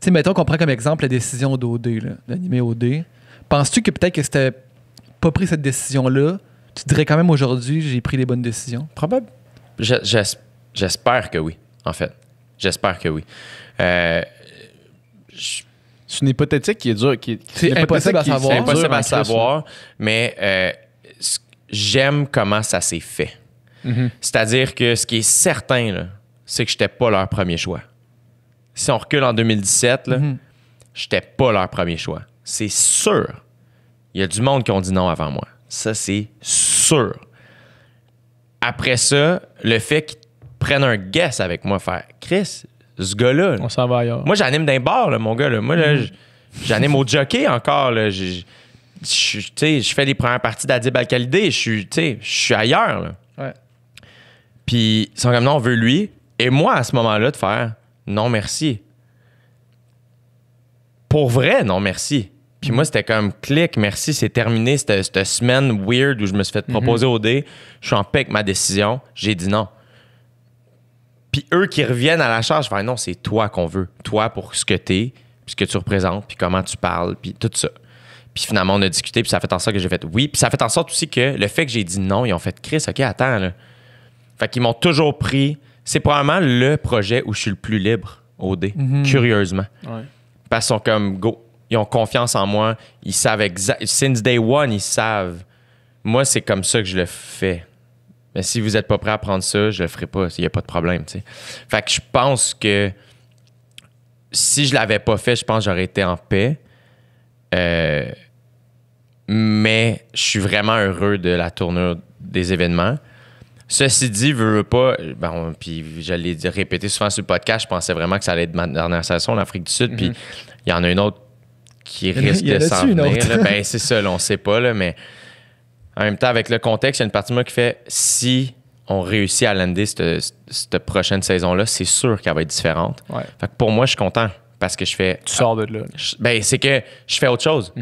Speaker 5: tu sais, mettons qu'on prend comme exemple la décision d'OD, d'animer OD. Penses-tu que peut-être que si tu pas pris cette décision-là, tu dirais quand même aujourd'hui, j'ai pris les bonnes décisions?
Speaker 2: Probable. J'espère que oui, en fait. J'espère que oui.
Speaker 4: C'est une hypothétique qui est dure.
Speaker 5: C'est impossible à savoir.
Speaker 2: C'est impossible à savoir, mais j'aime comment ça s'est fait.
Speaker 4: Mm-hmm.
Speaker 2: C'est-à-dire que ce qui est certain, là, c'est que je n'étais pas leur premier choix. Si on recule en 2017, là, je n'étais pas leur premier choix. C'est sûr. Il y a du monde qui ont dit non avant moi. Ça, c'est sûr. Après ça, le fait qu'ils prennent un guess avec moi, faire Chris, ce gars-là.
Speaker 4: On s'en va ailleurs.
Speaker 2: Moi, j'anime d'un bar, là, mon gars. Là. Moi, là, j'anime au jockey encore. Là. Je fais les premières parties d'Adib Al-Khalidé. Je suis ailleurs. Là.
Speaker 5: Ouais.
Speaker 2: Puis, ils sont comme non, on veut lui. Et moi, à ce moment-là, de faire non, merci. Pour vrai, non, merci. Puis moi, c'était comme clic, merci, c'est terminé cette semaine weird où je me suis fait proposer au dé. Je suis en paix avec ma décision. J'ai dit non. Puis eux qui reviennent à la charge, je fais non, c'est toi qu'on veut. Toi pour ce que t'es, puis ce que tu représentes, puis comment tu parles, puis tout ça. Puis finalement, on a discuté, puis ça a fait en sorte que j'ai fait oui. Puis ça a fait en sorte aussi que le fait que j'ai dit non, ils ont fait Chris, OK, attends, là. Fait qu'ils m'ont toujours pris. C'est probablement le projet où je suis le plus libre au dé, curieusement.
Speaker 4: Ouais.
Speaker 2: Parce qu'ils sont comme go. Ils ont confiance en moi. Ils savent since day one, ils savent. Moi, c'est comme ça que je le fais. Mais si vous n'êtes pas prêt à prendre ça, je le ferai pas. Il n'y a pas de problème, tu sais. Fait que je pense que si je l'avais pas fait, je pense que j'aurais été en paix. Mais je suis vraiment heureux de la tournure des événements. Ceci dit, veux pas, bon, puis je l'ai répété souvent sur le podcast, je pensais vraiment que ça allait être ma dernière saison, l'Afrique du Sud, puis il y en a une autre qui risque de s'en venir. Là. Ben, c'est ça, là, on sait pas, là, mais en même temps, avec le contexte, il y a une partie de moi qui fait, si on réussit à lander cette prochaine saison-là, c'est sûr qu'elle va être différente.
Speaker 4: Ouais.
Speaker 2: Fait que pour moi, je suis content. Parce que je fais.
Speaker 4: Tu sors de là.
Speaker 2: Ben, c'est que je fais autre chose.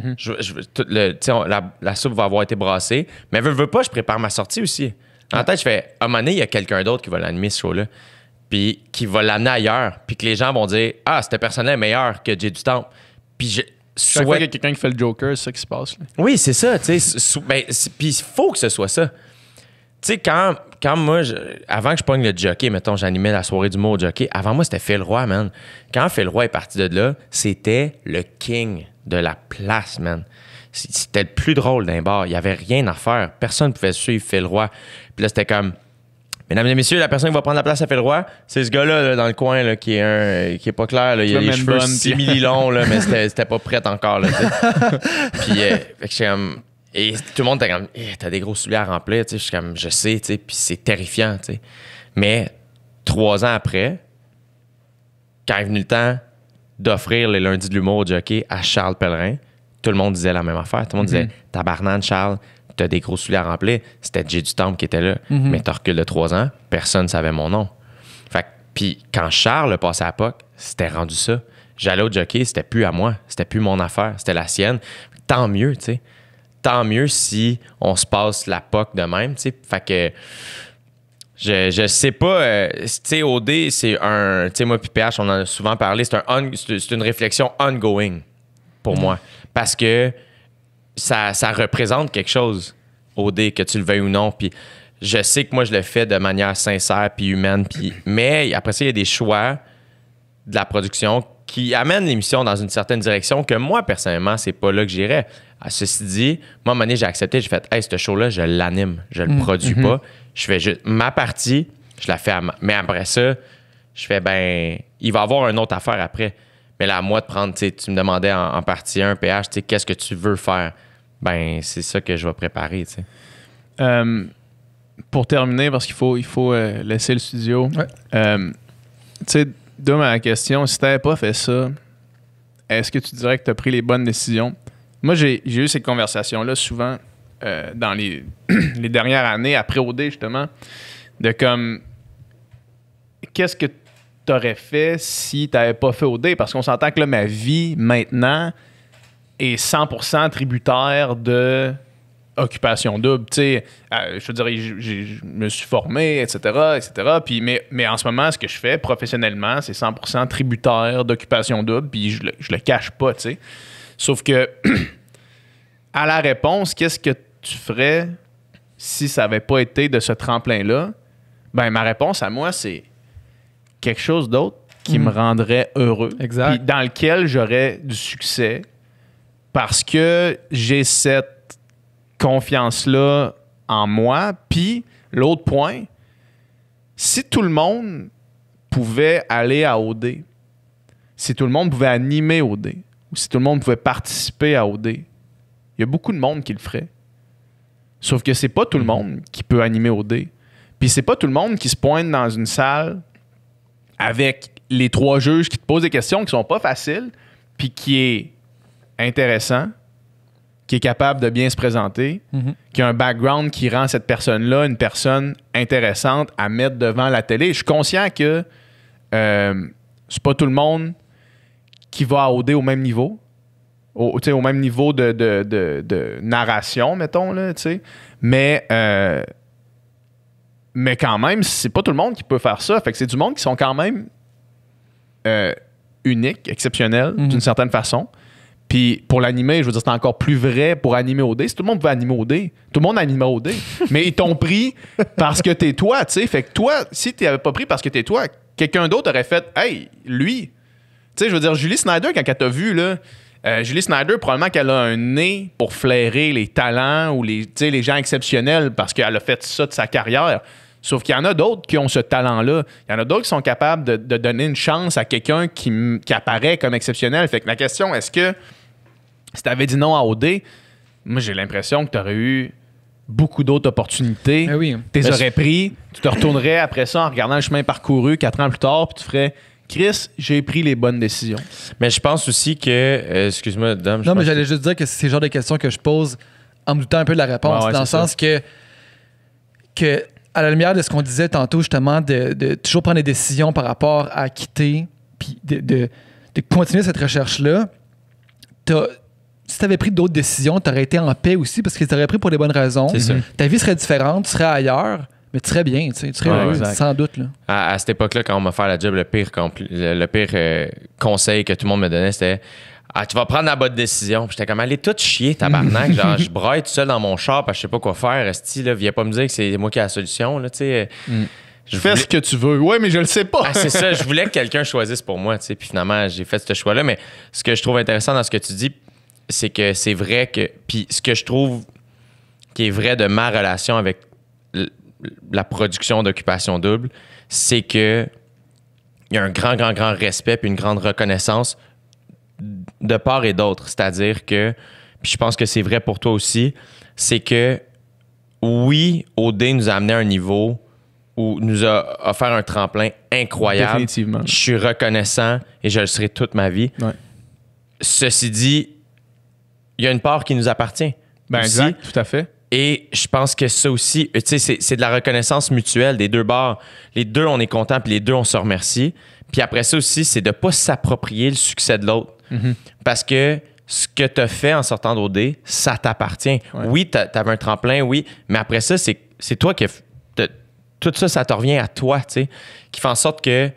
Speaker 2: La soupe va avoir été brassée. Mais veux pas, je prépare ma sortie aussi. Dans la tête, je fais, à un moment donné, il y a quelqu'un d'autre qui va l'animer ce show-là. Puis qui va l'amener ailleurs. Puis que les gens vont dire, ah, cette personne-là est meilleure que Jay du Temple. Puis je.
Speaker 4: Chaque fois qu'il y a quelqu'un qui fait le Joker, c'est ça qui se passe. Là.
Speaker 2: Oui, c'est ça. Puis il faut que ce soit ça. Tu sais, quand moi, avant que je pogne le jockey, mettons, j'animais la soirée du mot au jockey, avant moi, c'était Phil Roy, man. Quand Phil Roy est parti de là, c'était le king de la place, man. C'était le plus drôle d'un bar. Il n'y avait rien à faire. Personne ne pouvait suivre Phil Roy. Puis là, c'était comme, mesdames et messieurs, la personne qui va prendre la place à Phil Roy, c'est ce gars-là là, dans le coin là, qui est pas clair. Là. Il a les cheveux simili-longs, là, mais c'était pas prêt encore. Là, puis, fait que j'étais comme... Et tout le monde était comme, t'as des gros souliers à remplir, tu sais. Je suis comme, je sais, tu sais, puis c'est terrifiant, tu sais. Mais 3 ans après, quand est venu le temps d'offrir les lundis de l'humour au jockey à Charles Pellerin, tout le monde disait la même affaire. Tout le monde disait, tabarnane, Charles, t'as des gros souliers à remplir. C'était Jay du Temple qui était là. Mais t'as reculé de 3 ans, personne ne savait mon nom. Fait que, puis quand Charles a passé à POC, c'était rendu ça. J'allais au jockey, c'était plus à moi. C'était plus mon affaire, c'était la sienne. Tant mieux, tu sais. Tant mieux si on se passe la POC de même, tu sais. Fait que je sais pas, tu sais, OD, c'est un... Tu sais, moi puis PH, on en a souvent parlé, c'est une réflexion ongoing pour moi. Parce que ça représente quelque chose, OD, que tu le veuilles ou non. Puis je sais que moi, je le fais de manière sincère puis humaine. Mais après ça, il y a des choix de la production qui amènent l'émission dans une certaine direction que moi, personnellement, c'est pas là que j'irais. Ceci dit, moi, à un moment donné, j'ai accepté, j'ai fait, hey, ce show-là, je l'anime, je le produis pas. Je fais juste ma partie, je la fais mais après ça, je fais, ben, il va y avoir une autre affaire après. Mais là, à moi de prendre, tu me demandais en partie 1, PH, tu sais, qu'est-ce que tu veux faire? Ben, c'est ça que je vais préparer, tu sais.
Speaker 4: Pour terminer, parce qu'il faut laisser le studio, tu sais, d'où ma question, si t'avais pas fait ça, est-ce que tu dirais que tu as pris les bonnes décisions? Moi, j'ai eu ces conversations-là souvent dans les dernières années, après OD, justement, de comme, qu'est-ce que tu aurais fait si tu n'avais pas fait OD? Parce qu'on s'entend que là, ma vie, maintenant, est 100% tributaire de Occupation Double. Tu sais, je veux dire, je me suis formé, etc. Puis, mais en ce moment, ce que je fais professionnellement, c'est 100% tributaire d'Occupation Double, puis je le cache pas, tu sais. Sauf que, à la réponse, qu'est-ce que tu ferais si ça n'avait pas été de ce tremplin-là? Ben, ma réponse à moi, c'est quelque chose d'autre qui me rendrait heureux.
Speaker 5: Exact.
Speaker 4: Puis dans lequel j'aurais du succès parce que j'ai cette confiance-là en moi. Puis, l'autre point, si tout le monde pouvait aller à OD, si tout le monde pouvait animer OD, ou si tout le monde pouvait participer à OD, il y a beaucoup de monde qui le ferait. Sauf que c'est pas tout le monde qui peut animer OD. Puis c'est pas tout le monde qui se pointe dans une salle avec les 3 juges qui te posent des questions qui sont pas faciles, puis qui est intéressant, qui est capable de bien se présenter, qui a un background qui rend cette personne-là une personne intéressante à mettre devant la télé. Je suis conscient que c'est pas tout le monde qui va à OD au même niveau. Au même niveau de narration, mettons, là, tu sais. Mais quand même, c'est pas tout le monde qui peut faire ça. Fait que c'est du monde qui sont quand même uniques, exceptionnels, d'une certaine façon. Puis pour l'animer, je veux dire, c'est encore plus vrai pour animer OD. Si tout le monde veut animer OD, tout le monde anime OD. Mais ils t'ont pris parce que t'es toi, tu sais. Fait que toi, si tu n'avais pas pris parce que t'es toi, quelqu'un d'autre aurait fait « Hey, lui! » Tu sais, je veux dire, Julie Snyder, quand elle t'a vu, là, Julie Snyder, probablement qu'elle a un nez pour flairer les talents ou les gens exceptionnels parce qu'elle a fait ça de sa carrière. Sauf qu'il y en a d'autres qui ont ce talent-là. Il y en a d'autres qui sont capables de donner une chance à quelqu'un qui apparaît comme exceptionnel. Fait que la question, est-ce que si tu avais dit non à OD, moi j'ai l'impression que tu aurais eu beaucoup d'autres opportunités.
Speaker 5: Ben oui.
Speaker 4: Tu les aurais pris, tu te retournerais après ça en regardant le chemin parcouru 4 ans plus tard, puis tu ferais Chris, j'ai pris les bonnes décisions.
Speaker 2: Mais je pense aussi que. Excuse-moi, Dom.
Speaker 5: Non, mais j'allais juste dire que c'est le genre de questions que je pose en me doutant un peu de la réponse.
Speaker 4: Ouais,
Speaker 5: dans le sens que, à la lumière de ce qu'on disait tantôt, justement, de toujours prendre des décisions par rapport à quitter, puis de continuer cette recherche-là, si tu avais pris d'autres décisions, tu aurais été en paix aussi parce que tu aurais pris pour les bonnes raisons.
Speaker 2: C'est ça.
Speaker 5: Ta vie serait différente, tu serais ailleurs. Mais tu serais bien, tu serais heureux,
Speaker 4: exact.
Speaker 5: sans doute. Là.
Speaker 2: À cette époque-là, quand on m'a fait la job, le pire conseil que tout le monde me donnait, c'était tu vas prendre la bonne décision. Puis j'étais comme, allez tout chier, tabarnak. Genre, je braille tout seul dans mon char parce que je sais pas quoi faire. Esti, là, viens pas me dire que c'est moi qui ai la solution. Là,
Speaker 4: Je fais ce que tu veux. Ouais, mais je le sais pas.
Speaker 2: C'est ça, je voulais que quelqu'un choisisse pour moi. Puis finalement, j'ai fait ce choix-là. Mais ce que je trouve intéressant dans ce que tu dis, c'est que c'est vrai que. Puis ce que je trouve qui est vrai de ma relation avec la production d'Occupation Double, c'est que il y a un grand respect puis une grande reconnaissance de part et d'autre. C'est-à-dire que, puis je pense que c'est vrai pour toi aussi, c'est que oui, OD nous a amené à un niveau où nous a offert un tremplin incroyable.
Speaker 4: Définitivement.
Speaker 2: Je suis reconnaissant et je le serai toute ma vie.
Speaker 4: Ouais.
Speaker 2: Ceci dit, il y a une part qui nous appartient.
Speaker 4: Ben
Speaker 2: aussi.
Speaker 4: exact, tout à fait.
Speaker 2: Et je pense que ça aussi, tu sais, c'est de la reconnaissance mutuelle des deux bords. Les deux, on est contents, puis les deux, on se remercie. Puis après ça aussi, c'est de ne pas s'approprier le succès de l'autre. Parce que ce que tu as fait en sortant d'OD, ça t'appartient.
Speaker 4: Ouais.
Speaker 2: Oui, tu avais un tremplin, oui, mais après ça, c'est toi qui... Tout ça, ça te revient à toi, tu sais, qui fait en sorte que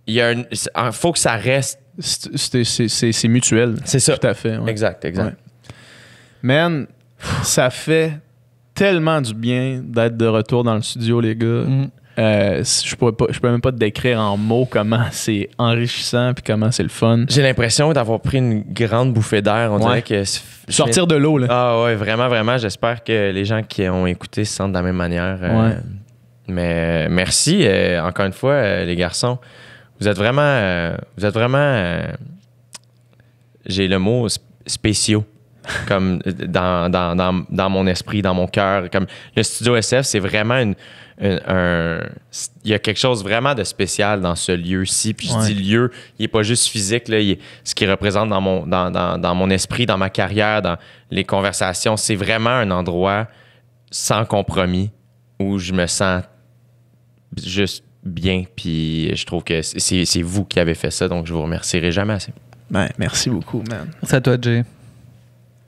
Speaker 2: il faut que ça reste.
Speaker 4: C'est mutuel.
Speaker 2: C'est ça.
Speaker 4: Tout à fait. Ouais.
Speaker 2: Exact.
Speaker 4: Ouais. Man, ça fait tellement du bien d'être de retour dans le studio, les gars. Je peux même pas te décrire en mots comment c'est enrichissant puis comment c'est le fun.
Speaker 2: J'ai l'impression d'avoir pris une grande bouffée d'air. On dirait que...
Speaker 4: Sortir de l'eau, là.
Speaker 2: Ah ouais, vraiment. J'espère que les gens qui ont écouté se sentent de la même manière. Mais merci, encore une fois, les garçons. Vous êtes vraiment... j'ai le mot spéciaux. Comme dans mon esprit, dans mon cœur. Comme le Studio SF, c'est vraiment il y a quelque chose vraiment de spécial dans ce lieu-ci. Puis je dis lieu, il n'est pas juste physique. Là, ce qu'il représente dans mon esprit, dans ma carrière, dans les conversations. C'est vraiment un endroit sans compromis où je me sens juste bien. Puis je trouve que c'est vous qui avez fait ça. Donc je vous remercierai jamais assez.
Speaker 4: Ben, merci beaucoup, man.
Speaker 5: Merci à toi, Jay.